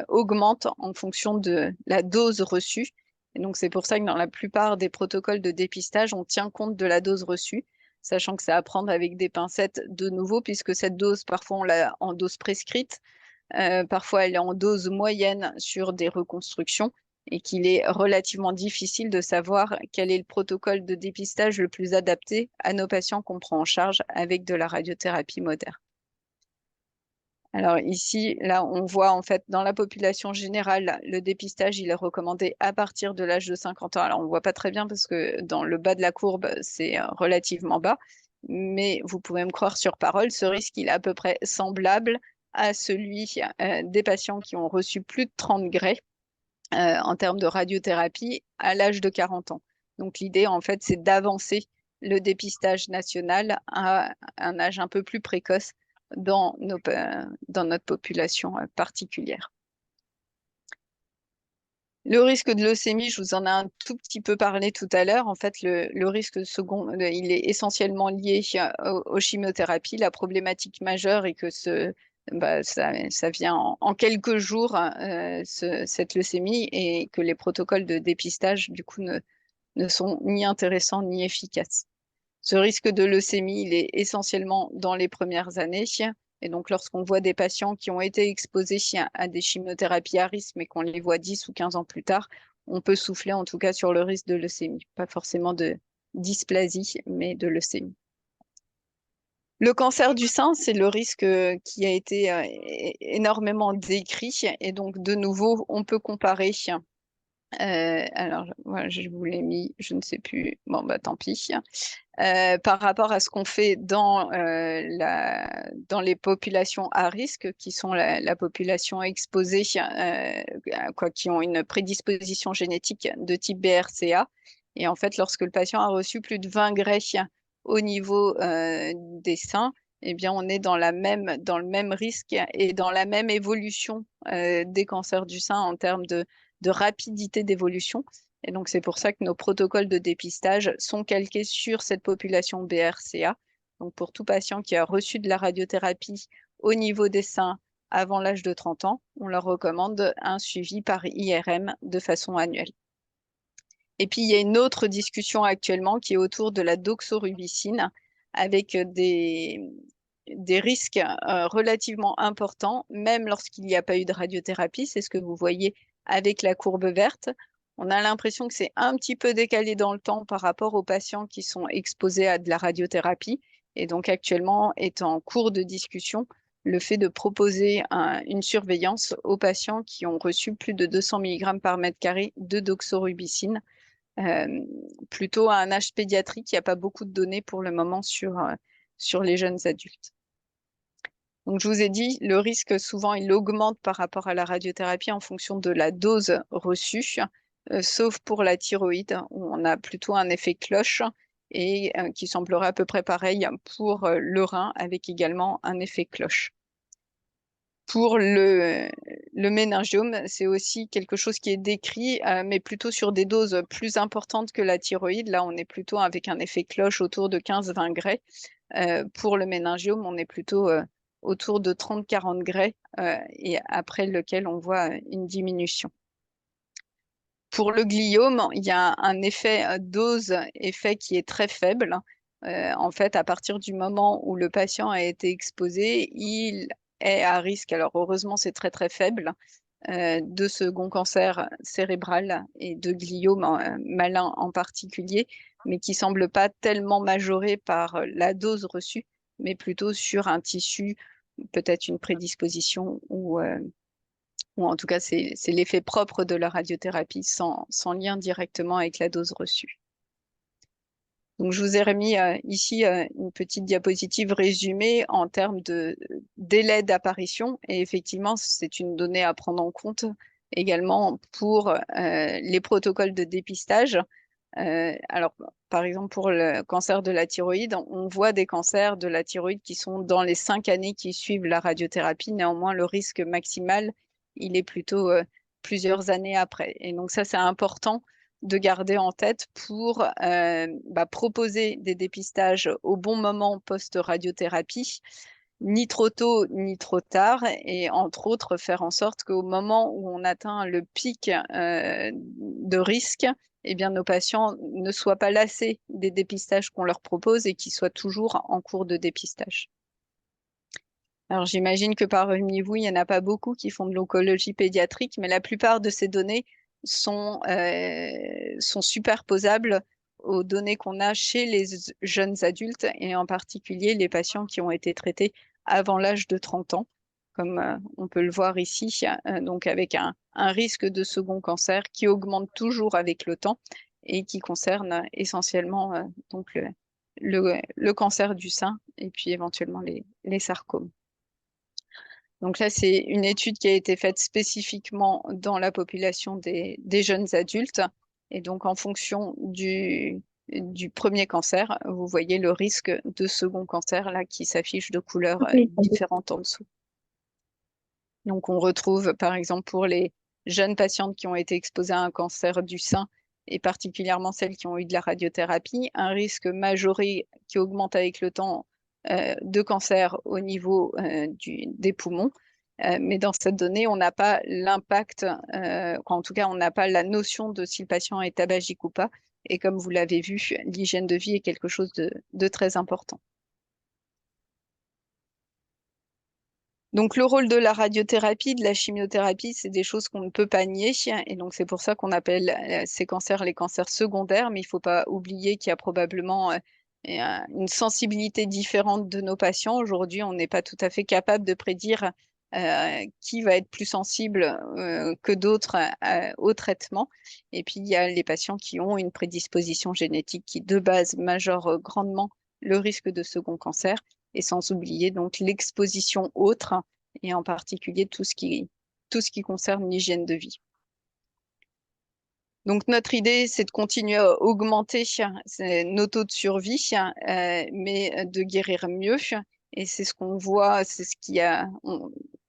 augmente en fonction de la dose reçue. Et donc, c'est pour ça que dans la plupart des protocoles de dépistage, on tient compte de la dose reçue, sachant que c'est à prendre avec des pincettes de nouveau, puisque cette dose, parfois, on l'a en dose prescrite, parfois, elle est en dose moyenne sur des reconstructions et qu'il est relativement difficile de savoir quel est le protocole de dépistage le plus adapté à nos patients qu'on prend en charge avec de la radiothérapie moderne. Alors ici, là, on voit en fait dans la population générale, le dépistage, il est recommandé à partir de l'âge de 50 ans. Alors on ne voit pas très bien parce que dans le bas de la courbe, c'est relativement bas, mais vous pouvez me croire sur parole, ce risque, il est à peu près semblable à celui des patients qui ont reçu plus de 30 grès en termes de radiothérapie à l'âge de 40 ans. Donc l'idée, en fait, c'est d'avancer le dépistage national à un âge un peu plus précoce dans notre population particulière. Le risque de leucémie, je vous en ai un tout petit peu parlé tout à l'heure. En fait, le risque second, il est essentiellement lié aux chimiothérapies. La problématique majeure est que ça vient en quelques jours, cette leucémie, et que les protocoles de dépistage, du coup, ne sont ni intéressants ni efficaces. Ce risque de leucémie, il est essentiellement dans les premières années. Et donc, lorsqu'on voit des patients qui ont été exposés à des chimiothérapies à risque, mais qu'on les voit 10 ou 15 ans plus tard, on peut souffler en tout cas sur le risque de leucémie. Pas forcément de dysplasie, mais de leucémie. Le cancer du sein, c'est le risque qui a été énormément décrit. Et donc, de nouveau, on peut comparer. Alors, voilà, je vous l'ai mis, je ne sais plus. Bon, bah tant pis. Par rapport à ce qu'on fait dans les populations à risque, qui sont la population exposée, qui ont une prédisposition génétique de type BRCA. Et en fait, lorsque le patient a reçu plus de 20 grès au niveau des seins, eh bien, on est dans le même risque et dans la même évolution des cancers du sein en termes de rapidité d'évolution. Et donc, c'est pour ça que nos protocoles de dépistage sont calqués sur cette population BRCA Donc, pour tout patient qui a reçu de la radiothérapie au niveau des seins avant l'âge de 30 ans, on leur recommande un suivi par IRM de façon annuelle. Et puis, il y a une autre discussion actuellement qui est autour de la doxorubicine avec des risques relativement importants, même lorsqu'il n'y a pas eu de radiothérapie. C'est ce que vous voyez avec la courbe verte. On a l'impression que c'est un petit peu décalé dans le temps par rapport aux patients qui sont exposés à de la radiothérapie. Et donc, actuellement, est en cours de discussion le fait de proposer une surveillance aux patients qui ont reçu plus de 200 mg par mètre carré de doxorubicine plutôt à un âge pédiatrique. Il n'y a pas beaucoup de données pour le moment sur les jeunes adultes. Donc, je vous ai dit, le risque, souvent, il augmente par rapport à la radiothérapie en fonction de la dose reçue, sauf pour la thyroïde, où on a plutôt un effet cloche et qui semblerait à peu près pareil pour le rein, avec également un effet cloche. Pour le méningiome, c'est aussi quelque chose qui est décrit, mais plutôt sur des doses plus importantes que la thyroïde. Là, on est plutôt avec un effet cloche autour de 15-20 gray. Pour le méningiome, on est plutôt autour de 30-40 gray, et après lequel on voit une diminution. Pour le gliome, il y a un effet dose-effet qui est très faible. En fait, à partir du moment où le patient a été exposé, il est à risque, alors heureusement c'est très très faible, de second cancer cérébral et de gliome malin en particulier, mais qui semble pas tellement majoré par la dose reçue, mais plutôt sur un tissu, peut-être une prédisposition ou en tout cas c'est l'effet propre de la radiothérapie sans lien directement avec la dose reçue. Donc, je vous ai remis ici une petite diapositive résumée en termes de délai d'apparition. Et effectivement, c'est une donnée à prendre en compte également pour les protocoles de dépistage. Alors, par exemple, pour le cancer de la thyroïde, on voit des cancers de la thyroïde qui sont dans les 5 années qui suivent la radiothérapie. Néanmoins, le risque maximal, il est plutôt plusieurs années après. Et donc, ça, c'est important de garder en tête pour proposer des dépistages au bon moment post-radiothérapie, ni trop tôt ni trop tard, et entre autres faire en sorte qu'au moment où on atteint le pic de risque, eh bien, nos patients ne soient pas lassés des dépistages qu'on leur propose et qu'ils soient toujours en cours de dépistage. Alors, j'imagine que parmi vous, il n'y en a pas beaucoup qui font de l'oncologie pédiatrique, mais la plupart de ces données sont superposables aux données qu'on a chez les jeunes adultes et en particulier les patients qui ont été traités avant l'âge de 30 ans, comme on peut le voir ici, donc avec un risque de second cancer qui augmente toujours avec le temps et qui concerne essentiellement donc le cancer du sein et puis éventuellement les sarcomes. Donc là, c'est une étude qui a été faite spécifiquement dans la population des jeunes adultes. Et donc, en fonction du premier cancer, vous voyez le risque de second cancer là qui s'affiche de couleurs différentes en dessous. Donc, on retrouve, par exemple, pour les jeunes patientes qui ont été exposées à un cancer du sein, et particulièrement celles qui ont eu de la radiothérapie, un risque majoré qui augmente avec le temps de cancer au niveau des poumons. Mais dans cette donnée, on n'a pas l'impact, en tout cas, on n'a pas la notion de si le patient est tabagique ou pas. Et comme vous l'avez vu, l'hygiène de vie est quelque chose de très important. Donc, le rôle de la radiothérapie, de la chimiothérapie, c'est des choses qu'on ne peut pas nier. Et donc, c'est pour ça qu'on appelle ces cancers les cancers secondaires. Mais il ne faut pas oublier qu'il y a probablement une sensibilité différente de nos patients. Aujourd'hui, on n'est pas tout à fait capable de prédire qui va être plus sensible que d'autres au traitement. Et puis, il y a les patients qui ont une prédisposition génétique qui, de base, majore grandement le risque de second cancer. Et sans oublier donc l'exposition autre, et en particulier tout ce qui concerne l'hygiène de vie. Donc notre idée, c'est de continuer à augmenter nos taux de survie, mais de guérir mieux. Et c'est ce qu'on voit, c'est ce qui a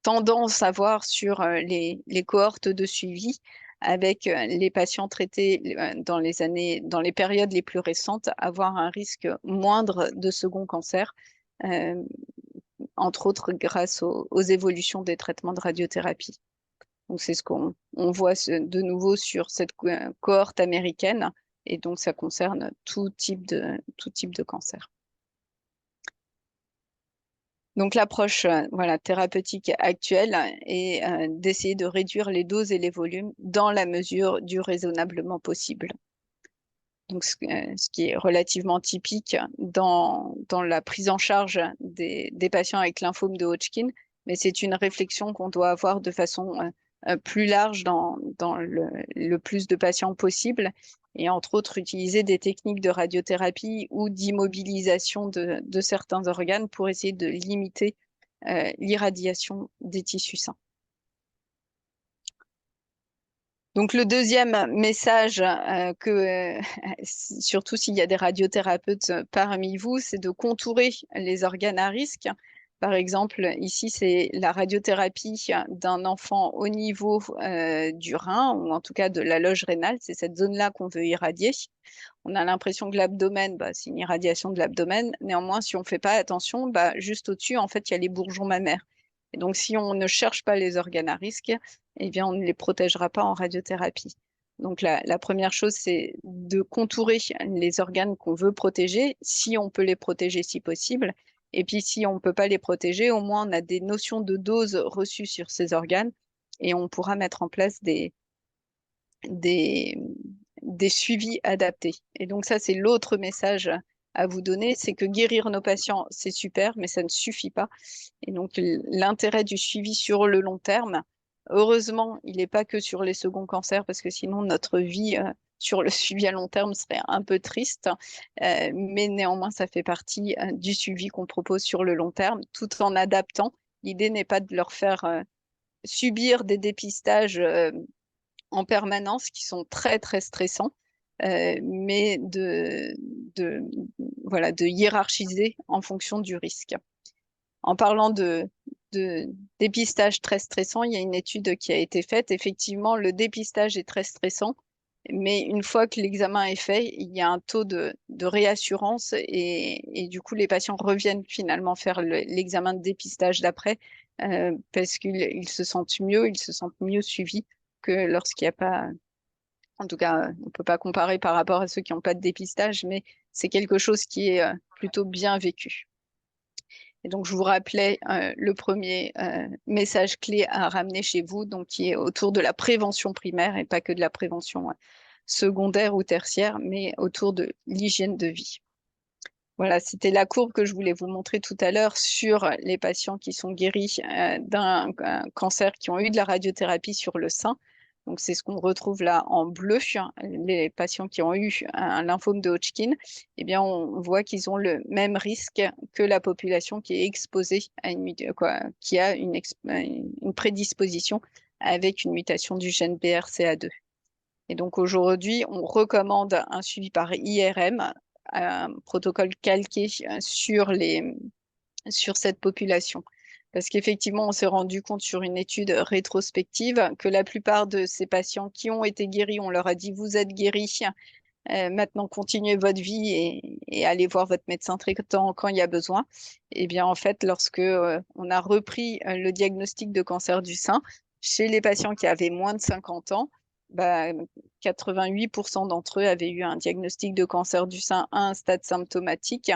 tendance à voir sur les cohortes de suivi, avec les patients traités dans les périodes les plus récentes, avoir un risque moindre de second cancer, entre autres grâce aux évolutions des traitements de radiothérapie. Donc c'est ce qu'on voit de nouveau sur cette cohorte américaine, et donc ça concerne tout type de cancer. Donc l'approche thérapeutique actuelle est d'essayer de réduire les doses et les volumes dans la mesure du raisonnablement possible. Donc ce qui est relativement typique dans la prise en charge des patients avec lymphome de Hodgkin, mais c'est une réflexion qu'on doit avoir de façon plus large dans le plus de patients possible, et entre autres utiliser des techniques de radiothérapie ou d'immobilisation de certains organes pour essayer de limiter l'irradiation des tissus sains. Donc le deuxième message, surtout s'il y a des radiothérapeutes parmi vous, c'est de contourer les organes à risque. Par exemple, ici, c'est la radiothérapie d'un enfant au niveau du rein, ou en tout cas de la loge rénale. C'est cette zone-là qu'on veut irradier. On a l'impression que l'abdomen, c'est une irradiation de l'abdomen. Néanmoins, si on ne fait pas attention, juste au-dessus, en fait, il y a les bourgeons mammaires. Et donc, si on ne cherche pas les organes à risque, eh bien, on ne les protégera pas en radiothérapie. Donc, la première chose, c'est de contourer les organes qu'on veut protéger, si on peut les protéger si possible. Et puis, si on ne peut pas les protéger, au moins, on a des notions de dose reçues sur ces organes, et on pourra mettre en place des suivis adaptés. Et donc, ça, c'est l'autre message à vous donner, c'est que guérir nos patients, c'est super, mais ça ne suffit pas. Et donc, l'intérêt du suivi sur le long terme, heureusement, il n'est pas que sur les seconds cancers, parce que sinon, notre vie sur le suivi à long terme serait un peu triste. Mais néanmoins, ça fait partie du suivi qu'on propose sur le long terme, tout en adaptant. L'idée n'est pas de leur faire subir des dépistages en permanence qui sont très, très stressants, mais de hiérarchiser en fonction du risque. En parlant de dépistage très stressant, il y a une étude qui a été faite. Effectivement, le dépistage est très stressant, mais une fois que l'examen est fait, il y a un taux de réassurance, et du coup, les patients reviennent finalement faire l'examen de dépistage d'après, parce qu'ils se sentent mieux suivis que lorsqu'il n'y a pas. En tout cas, on ne peut pas comparer par rapport à ceux qui n'ont pas de dépistage, mais c'est quelque chose qui est plutôt bien vécu. Et donc, je vous rappelais le premier message clé à ramener chez vous, donc qui est autour de la prévention primaire, et pas que de la prévention secondaire ou tertiaire, mais autour de l'hygiène de vie. Voilà, c'était la courbe que je voulais vous montrer tout à l'heure sur les patients qui sont guéris d'un cancer, qui ont eu de la radiothérapie sur le sein. Donc, c'est ce qu'on retrouve là en bleu, les patients qui ont eu un lymphome de Hodgkin. Eh bien, on voit qu'ils ont le même risque que la population qui est exposée à qui a une prédisposition avec une mutation du gène BRCA2. Et donc, aujourd'hui, on recommande un suivi par IRM, un protocole calqué sur cette population. Parce qu'effectivement, on s'est rendu compte sur une étude rétrospective que la plupart de ces patients qui ont été guéris, on leur a dit: vous êtes guéris, maintenant continuez votre vie et allez voir votre médecin traitant quand il y a besoin. Et bien en fait, lorsque on a repris le diagnostic de cancer du sein chez les patients qui avaient moins de 50 ans, 88% d'entre eux avaient eu un diagnostic de cancer du sein à un stade symptomatique,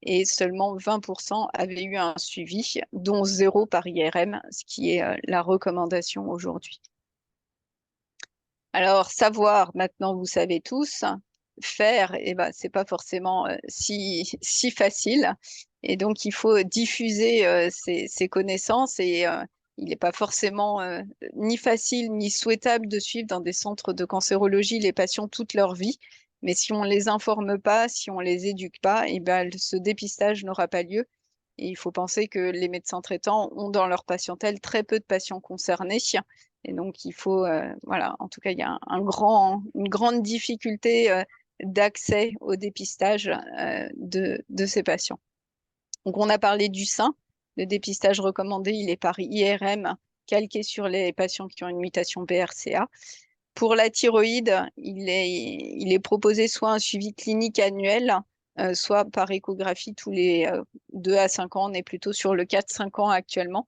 et seulement 20% avaient eu un suivi, dont 0 par IRM, ce qui est la recommandation aujourd'hui. Alors, savoir, maintenant vous savez tous. Faire, c'est pas forcément si facile. Et donc, il faut diffuser ces connaissances, et il n'est pas forcément ni facile ni souhaitable de suivre dans des centres de cancérologie les patients toute leur vie. Mais si on ne les informe pas, si on ne les éduque pas, ce dépistage n'aura pas lieu. Et il faut penser que les médecins traitants ont dans leur patientèle très peu de patients concernés. Et donc, il faut, en tout cas, il y a une grande difficulté d'accès au dépistage de ces patients. Donc, on a parlé du sein. Le dépistage recommandé, il est par IRM, calqué sur les patients qui ont une mutation BRCA. Pour la thyroïde, il est proposé soit un suivi clinique annuel, soit par échographie tous les 2 à 5 ans. On est plutôt sur le 4-5 ans actuellement.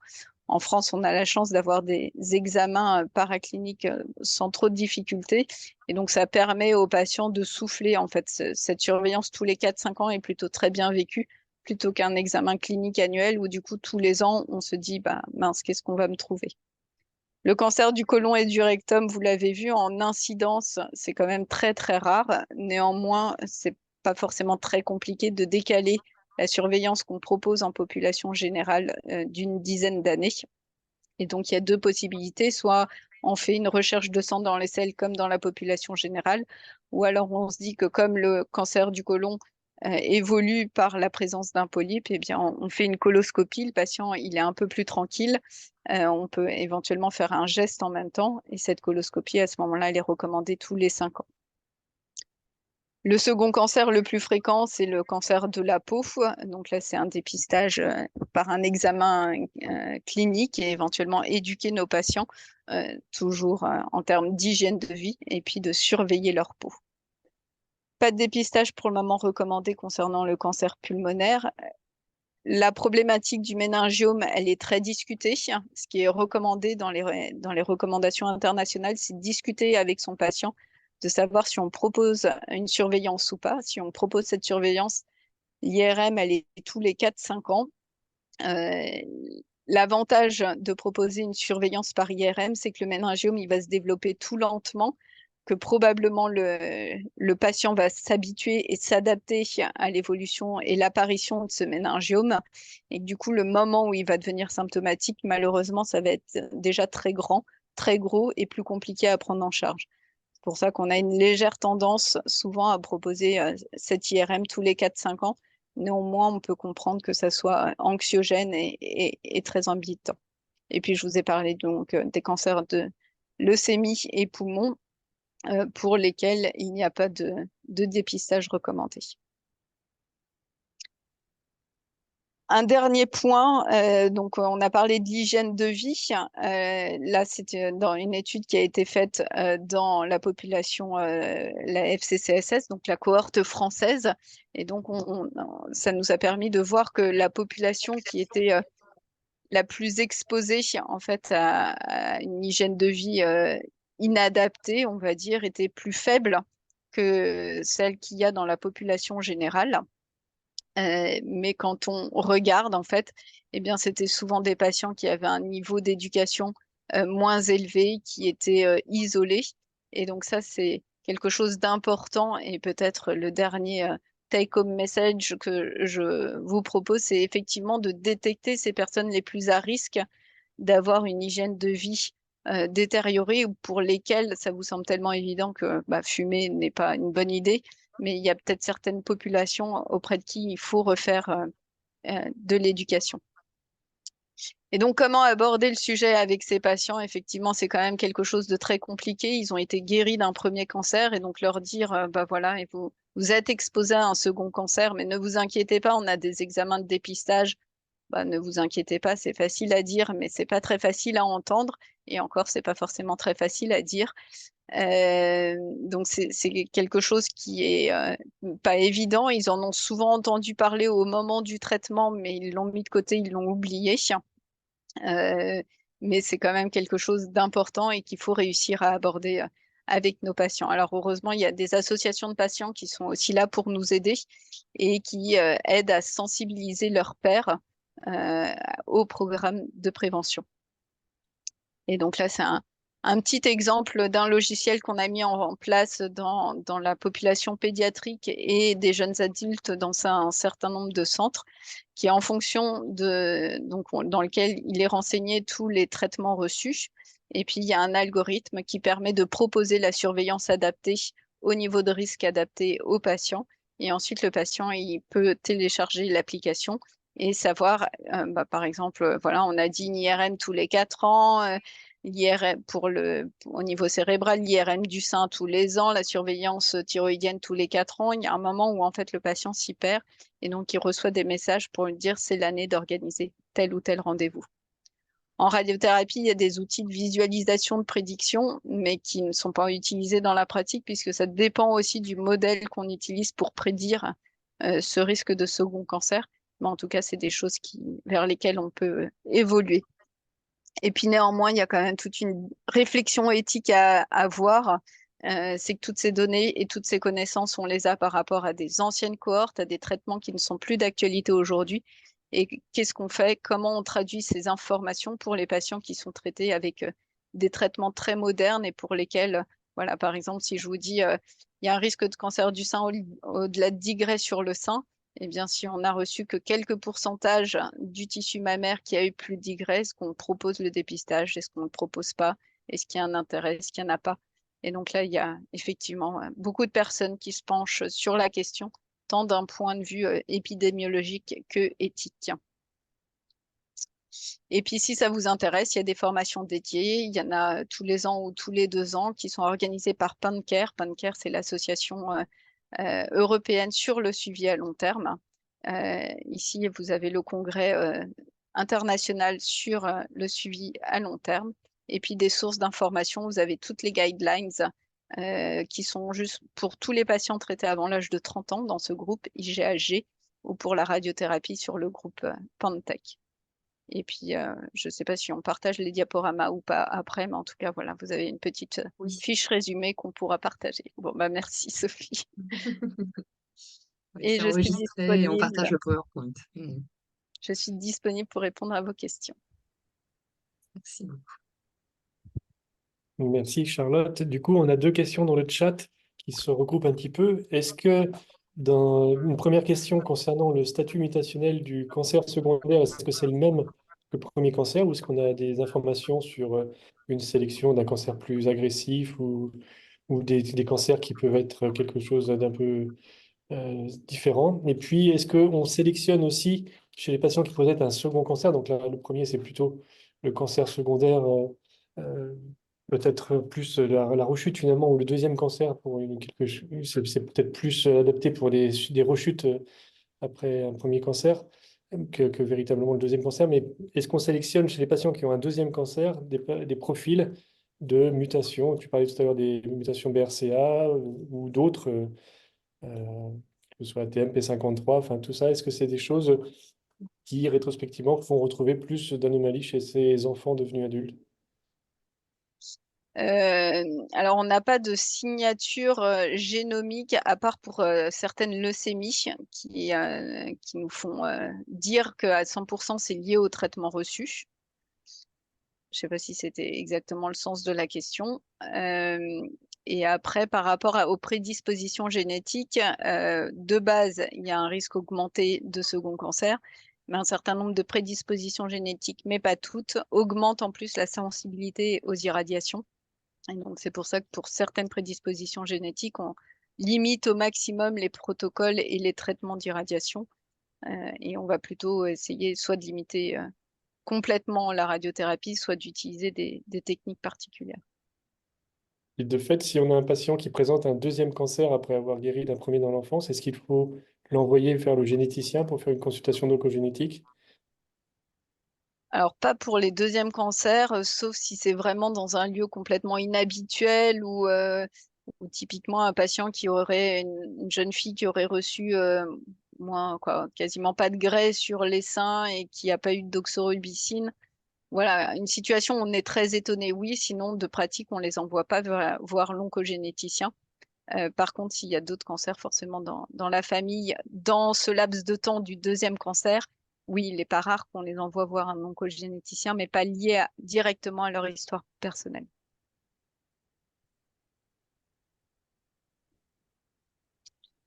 En France, on a la chance d'avoir des examens paracliniques sans trop de difficultés. Et donc, ça permet aux patients de souffler. En fait, cette surveillance tous les 4-5 ans est plutôt très bien vécue, plutôt qu'un examen clinique annuel où, du coup, tous les ans, on se dit, bah, mince, qu'est-ce qu'on va me trouver? Le cancer du côlon et du rectum, vous l'avez vu, en incidence, c'est quand même très, très rare. Néanmoins, c'est pas forcément très compliqué de décaler la surveillance qu'on propose en population générale d'une dizaine d'années. Et donc, il y a deux possibilités. Soit on fait une recherche de sang dans les selles comme dans la population générale, ou alors on se dit que comme le cancer du côlon évolue par la présence d'un polype, eh bien, on fait une coloscopie. Le patient, il est un peu plus tranquille. On peut éventuellement faire un geste en même temps. Et cette coloscopie, à ce moment-là, elle est recommandée tous les 5 ans. Le second cancer le plus fréquent, c'est le cancer de la peau. Donc là, c'est un dépistage par un examen clinique et éventuellement éduquer nos patients, toujours en termes d'hygiène de vie et puis de surveiller leur peau. Pas de dépistage pour le moment recommandé concernant le cancer pulmonaire. La problématique du méningiome, elle est très discutée. Ce qui est recommandé dans les recommandations internationales, c'est de discuter avec son patient, de savoir si on propose une surveillance ou pas. Si on propose cette surveillance, l'IRM, elle est tous les 4-5 ans. L'avantage de proposer une surveillance par IRM, c'est que le méningiome, il va se développer tout lentement, que probablement le patient va s'habituer et s'adapter à l'évolution et l'apparition de ce méningiome. Et que du coup, le moment où il va devenir symptomatique, malheureusement, ça va être déjà très grand, très gros et plus compliqué à prendre en charge. C'est pour ça qu'on a une légère tendance souvent à proposer cette IRM tous les 4-5 ans. Néanmoins, on peut comprendre que ça soit anxiogène et très embêtant. Et puis, je vous ai parlé donc des cancers de leucémie et poumons pour lesquels il n'y a pas de dépistage recommandé. Un dernier point, donc on a parlé de l'hygiène de vie. Là, c'était dans une étude qui a été faite dans la population, la FCCSS, donc la cohorte française. Et donc, ça nous a permis de voir que la population qui était la plus exposée en fait à une hygiène de vie inadaptée, on va dire, était plus faible que celle qu'il y a dans la population générale. Mais quand on regarde, en fait, eh bien, c'était souvent des patients qui avaient un niveau d'éducation moins élevé, qui étaient isolés. Et donc ça, c'est quelque chose d'important. Et peut-être le dernier take-home message que je vous propose, c'est effectivement de détecter ces personnes les plus à risque d'avoir une hygiène de vie détériorée ou pour lesquelles ça vous semble tellement évident que bah, fumer n'est pas une bonne idée, mais il y a peut-être certaines populations auprès de qui il faut refaire de l'éducation. Et donc, comment aborder le sujet avec ces patients? Effectivement, c'est quand même quelque chose de très compliqué. Ils ont été guéris d'un premier cancer et donc leur dire, bah voilà, et vous êtes exposé à un second cancer, mais ne vous inquiétez pas, on a des examens de dépistage. Bah, ne vous inquiétez pas, c'est facile à dire, mais c'est pas très facile à entendre. Et encore, c'est pas forcément très facile à dire. Donc c'est quelque chose qui est pas évident. Ils en ont souvent entendu parler au moment du traitement, mais ils l'ont mis de côté, ils l'ont oublié. Mais c'est quand même quelque chose d'important et qu'il faut réussir à aborder avec nos patients. Alors heureusement, il y a des associations de patients qui sont aussi là pour nous aider et qui aident à sensibiliser leurs pairs euh, au programme de prévention. Et donc là, c'est un petit exemple d'un logiciel qu'on a mis en place dans la population pédiatrique et des jeunes adultes dans un certain nombre de centres, qui est en fonction donc, dans lequel il est renseigné tous les traitements reçus. Et puis, il y a un algorithme qui permet de proposer la surveillance adaptée au niveau de risque adapté au patient. Et ensuite, le patient, il peut télécharger l'application et savoir, bah, par exemple, voilà, on a dit une IRM tous les 4 ans, l'IRM au niveau cérébral, l'IRM du sein tous les ans, la surveillance thyroïdienne tous les 4 ans. Il y a un moment où en fait le patient s'y perd et donc il reçoit des messages pour lui dire c'est l'année d'organiser tel ou tel rendez-vous. En radiothérapie, il y a des outils de visualisation, de prédiction, mais qui ne sont pas utilisés dans la pratique puisque ça dépend aussi du modèle qu'on utilise pour prédire ce risque de second cancer. Mais en tout cas, c'est des choses vers lesquelles on peut évoluer. Et puis néanmoins, il y a quand même toute une réflexion éthique à avoir. C'est que toutes ces données et toutes ces connaissances, on les a par rapport à des anciennes cohortes, à des traitements qui ne sont plus d'actualité aujourd'hui. Et qu'est-ce qu'on fait? Comment on traduit ces informations pour les patients qui sont traités avec des traitements très modernes et pour lesquels, voilà, par exemple, si je vous dis il y a un risque de cancer du sein au-delà de 10 grès sur le sein, eh bien, si on n'a reçu que quelques pourcentages du tissu mammaire qui a eu plus de 10 grès, est-ce qu'on propose le dépistage? Est-ce qu'on ne le propose pas? Est-ce qu'il y a un intérêt? Est-ce qu'il n'y en a pas? Et donc là, il y a effectivement beaucoup de personnes qui se penchent sur la question, tant d'un point de vue épidémiologique que éthique. Et puis, si ça vous intéresse, il y a des formations dédiées. Il y en a tous les ans ou tous les 2 ans qui sont organisées par PanCare. PanCare, c'est l'association européenne sur le suivi à long terme. Ici, vous avez le congrès international sur le suivi à long terme. Et puis des sources d'information, vous avez toutes les guidelines qui sont juste pour tous les patients traités avant l'âge de 30 ans dans ce groupe IGAG ou pour la radiothérapie sur le groupe PanTech. Et puis, je ne sais pas si on partage les diaporamas ou pas après, mais en tout cas, voilà, vous avez une petite fiche résumée qu'on pourra partager. Bon, bah merci Sophie. Oui, Et c'est je suis enregistré et on disponible. partage le PowerPoint. Je suis disponible pour répondre à vos questions. Merci beaucoup. Merci Charlotte. Du coup, on a 2 questions dans le chat qui se regroupent un petit peu. Est-ce que dans une première question concernant le statut mutationnel du cancer secondaire, est-ce que c'est le même que le premier cancer ou est-ce qu'on a des informations sur une sélection d'un cancer plus agressif ou des cancers qui peuvent être quelque chose d'un peu différent? Et puis, est-ce qu'on sélectionne aussi chez les patients qui présentent un second cancer, donc là, le premier, c'est plutôt le cancer secondaire, euh, peut-être plus la rechute finalement, ou le deuxième cancer, c'est peut-être plus adapté pour des rechutes après un premier cancer que véritablement le deuxième cancer. Mais est-ce qu'on sélectionne chez les patients qui ont un deuxième cancer des profils de mutations? Tu parlais tout à l'heure des mutations BRCA ou d'autres. Que ce soit TMP53, enfin tout ça, est-ce que c'est des choses qui, rétrospectivement, font retrouver plus d'anomalies chez ces enfants devenus adultes? Alors, on n'a pas de signature génomique à part pour certaines leucémies qui nous font dire qu'à 100% c'est lié au traitement reçu. Je ne sais pas si c'était exactement le sens de la question. Et après, par rapport aux prédispositions génétiques, de base, il y a un risque augmenté de second cancer, mais un certain nombre de prédispositions génétiques, mais pas toutes, augmentent en plus la sensibilité aux irradiations. Et donc, c'est pour ça que pour certaines prédispositions génétiques, on limite au maximum les protocoles et les traitements d'irradiation. Et on va plutôt essayer soit de limiter complètement la radiothérapie, soit d'utiliser des techniques particulières. Et de fait, si on a un patient qui présente un deuxième cancer après avoir guéri d'un premier dans l'enfance, est-ce qu'il faut l'envoyer faire le généticien pour faire une consultation d'oncogénétique? Alors, pas pour les deuxièmes cancers, sauf si c'est vraiment dans un lieu complètement inhabituel ou typiquement un patient qui aurait, une jeune fille qui aurait reçu quasiment pas de grès sur les seins et qui n'a pas eu de doxorubicine. Voilà, une situation où on est très étonné, oui, sinon de pratique, on les envoie pas voir l'oncogénéticien. Par contre, s'il y a d'autres cancers forcément dans la famille, dans ce laps de temps du deuxième cancer, oui, il n'est pas rare qu'on les envoie voir un oncogénéticien, mais pas lié directement à leur histoire personnelle.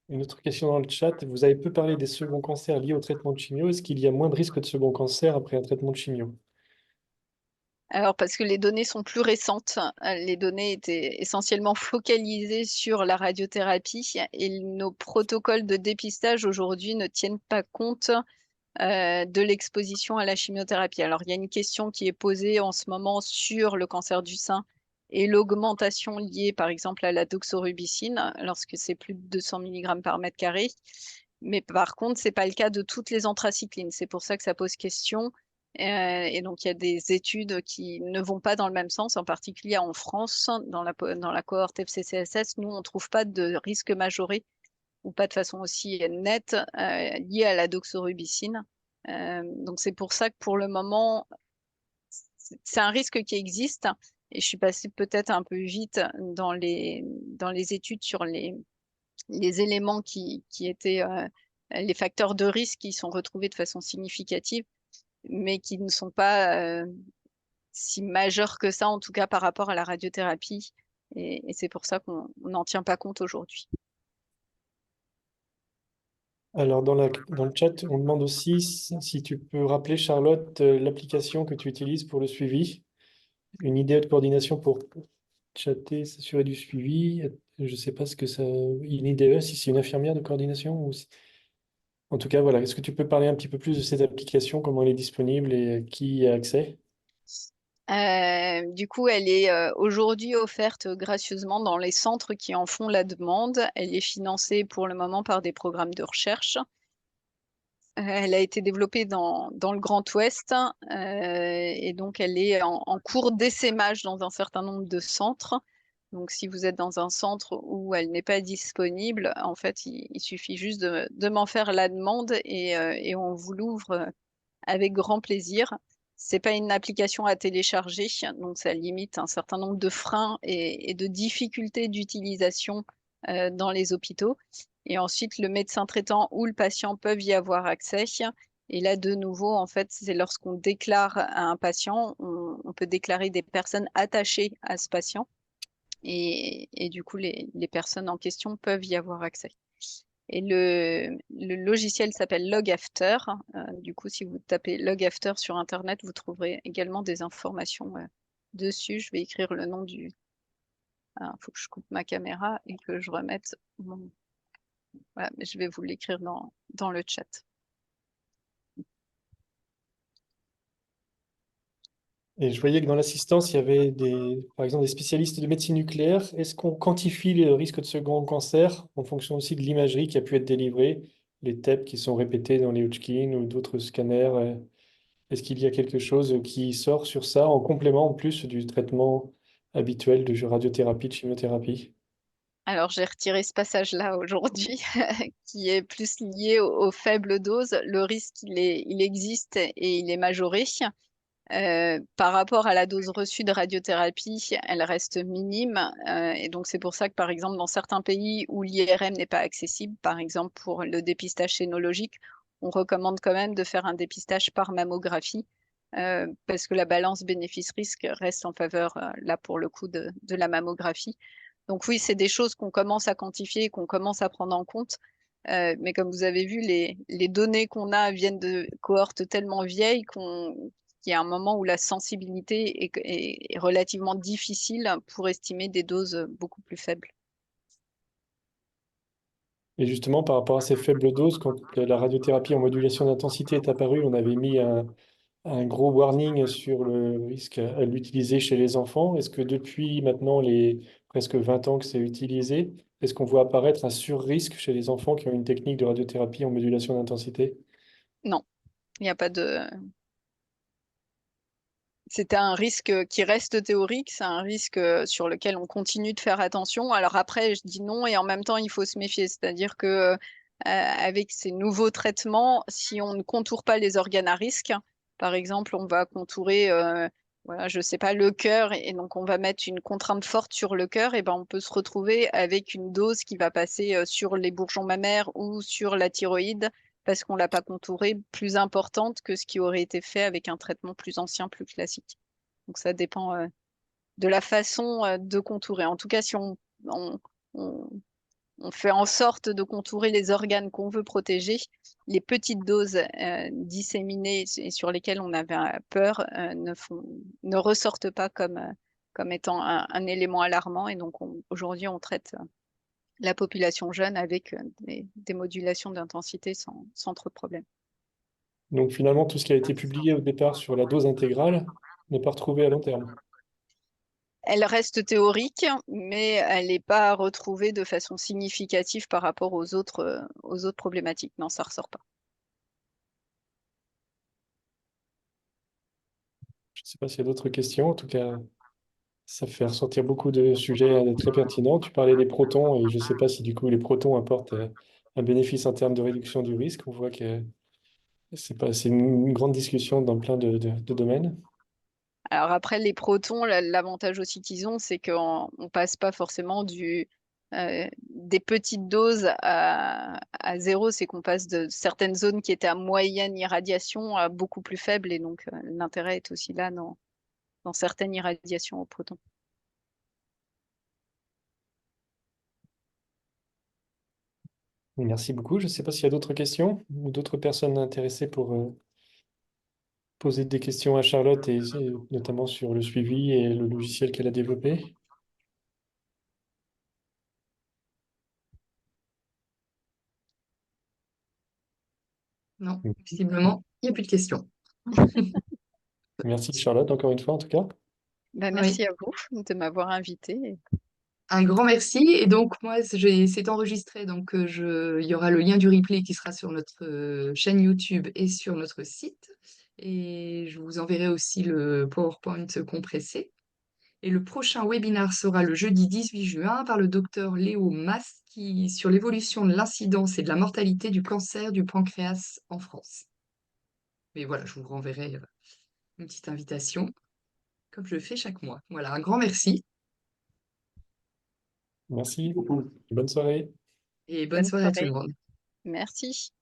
Une autre question dans le chat. Vous avez peu parlé des seconds cancers liés au traitement de chimio. Est-ce qu'il y a moins de risques de second cancer après un traitement de chimio? Alors, parce que les données sont plus récentes, les données étaient essentiellement focalisées sur la radiothérapie et nos protocoles de dépistage aujourd'hui ne tiennent pas compte de l'exposition à la chimiothérapie. Alors, il y a une question qui est posée en ce moment sur le cancer du sein et l'augmentation liée, par exemple, à la doxorubicine, lorsque c'est plus de 200 mg par mètre carré. Mais par contre, ce n'est pas le cas de toutes les anthracyclines. C'est pour ça que ça pose question. Et donc, il y a des études qui ne vont pas dans le même sens, en particulier en France, dans la cohorte FCCSS, nous, on ne trouve pas de risque majoré ou pas de façon aussi nette liée à la doxorubicine. Donc, c'est pour ça que pour le moment, c'est un risque qui existe. Et je suis passée peut-être un peu vite dans les études sur les éléments qui étaient les facteurs de risque qui sont retrouvés de façon significative, mais qui ne sont pas si majeurs que ça, en tout cas par rapport à la radiothérapie. Et c'est pour ça qu'on n'en tient pas compte aujourd'hui. Alors, dans le chat, on demande aussi si tu peux rappeler, Charlotte, l'application que tu utilises pour le suivi. Une idée de coordination pour chatter, s'assurer du suivi. Je ne sais pas ce que ça. Une IDE, si c'est une infirmière de coordination ou En tout cas, voilà. Est-ce que tu peux parler un petit peu plus de cette application, comment elle est disponible et qui y a accès? Du coup, elle est aujourd'hui offerte gracieusement dans les centres qui en font la demande. Elle est financée pour le moment par des programmes de recherche. Elle a été développée dans le Grand Ouest et donc elle est en cours d'essaimage dans un certain nombre de centres. Donc si vous êtes dans un centre où elle n'est pas disponible, en fait, il suffit juste de m'en faire la demande et on vous l'ouvre avec grand plaisir. C'est pas une application à télécharger, donc ça limite un certain nombre de freins et de difficultés d'utilisation dans les hôpitaux. Et ensuite, le médecin traitant ou le patient peuvent y avoir accès. Et là, de nouveau, en fait, c'est lorsqu'on déclare à un patient, on peut déclarer des personnes attachées à ce patient. Et du coup, les personnes en question peuvent y avoir accès. Et le logiciel s'appelle LogAfter. Du coup, si vous tapez LogAfter sur Internet, vous trouverez également des informations dessus. Je vais écrire le nom du... Il faut que je coupe ma caméra et que je remette mon... Voilà, mais je vais vous l'écrire dans le chat. Et je voyais que dans l'assistance, il y avait par exemple des spécialistes de médecine nucléaire. Est-ce qu'on quantifie le risque de second cancer en fonction aussi de l'imagerie qui a pu être délivrée, les TEP qui sont répétés dans les Hodgkin ou d'autres scanners? Est-ce qu'il y a quelque chose qui sort sur ça en complément en plus du traitement habituel de radiothérapie, de chimiothérapie? Alors, j'ai retiré ce passage-là aujourd'hui, qui est plus lié aux faibles doses. Le risque, il existe et il est majoré. Par rapport à la dose reçue de radiothérapie, elle reste minime. Et donc, c'est pour ça que, par exemple, dans certains pays où l'IRM n'est pas accessible, par exemple pour le dépistage sénologique, on recommande quand même de faire un dépistage par mammographie, parce que la balance bénéfice-risque reste en faveur, là, pour le coup, de la mammographie. Donc oui, c'est des choses qu'on commence à quantifier, qu'on commence à prendre en compte. Mais comme vous avez vu, les données qu'on a viennent de cohortes tellement vieilles qu'il y a un moment où la sensibilité est relativement difficile pour estimer des doses beaucoup plus faibles. Et justement, par rapport à ces faibles doses, quand la radiothérapie en modulation d'intensité est apparue, on avait mis un gros warning sur le risque à l'utiliser chez les enfants. Est-ce que depuis maintenant les presque 20 ans que c'est utilisé, est-ce qu'on voit apparaître un sur-risque chez les enfants qui ont une technique de radiothérapie en modulation d'intensité? Non, il n'y a pas de... C'était un risque qui reste théorique, c'est un risque sur lequel on continue de faire attention. Alors après, je dis non et en même temps, il faut se méfier. C'est-à-dire que avec ces nouveaux traitements, si on ne contourne pas les organes à risque, par exemple, on va contourer, voilà, je sais pas, le cœur et donc on va mettre une contrainte forte sur le cœur, et ben on peut se retrouver avec une dose qui va passer sur les bourgeons mammaires ou sur la thyroïde parce qu'on l'a pas contourée, plus importante que ce qui aurait été fait avec un traitement plus ancien, plus classique. Donc ça dépend de la façon de contourer. En tout cas, si on, on- on fait en sorte de contourer les organes qu'on veut protéger, les petites doses disséminées et sur lesquelles on avait peur ne ressortent pas comme étant un élément alarmant. Et donc aujourd'hui, on traite la population jeune avec des modulations d'intensité sans trop de problèmes. Donc finalement, tout ce qui a été publié au départ sur la dose intégrale n'est pas retrouvé à long terme. Elle reste théorique, mais elle n'est pas retrouvée de façon significative par rapport aux autres problématiques. Non, ça ressort pas. Je ne sais pas s'il y a d'autres questions. En tout cas, ça fait ressortir beaucoup de sujets très pertinents. Tu parlais des protons et je ne sais pas si du coup les protons apportent un bénéfice en termes de réduction du risque. On voit que c'est une grande discussion dans plein de domaines. Alors après, les protons, l'avantage aussi qu'ils ont, c'est qu'on on passe pas forcément des petites doses à zéro, c'est qu'on passe de certaines zones qui étaient à moyenne irradiation à beaucoup plus faible, et donc l'intérêt est aussi là dans certaines irradiations aux protons. Merci beaucoup. Je ne sais pas s'il y a d'autres questions ou d'autres personnes intéressées pour poser des questions à Charlotte et notamment sur le suivi et le logiciel qu'elle a développé. Non, visiblement, il n'y a plus de questions. Merci Charlotte, encore une fois en tout cas. Ben, Oui, merci à vous de m'avoir invité. un grand merci. Et donc, moi, c'est enregistré. Donc, il y aura le lien du replay qui sera sur notre chaîne YouTube et sur notre site. Et je vous enverrai aussi le PowerPoint compressé. Et le prochain webinaire sera le jeudi 18 juin par le docteur Léo Mas sur l'évolution de l'incidence et de la mortalité du cancer du pancréas en France. Mais voilà, je vous renverrai une petite invitation, comme je le fais chaque mois. Voilà, un grand merci Merci beaucoup. Bonne soirée. et bonne Bonne soirée à tout le soirée. monde. Merci.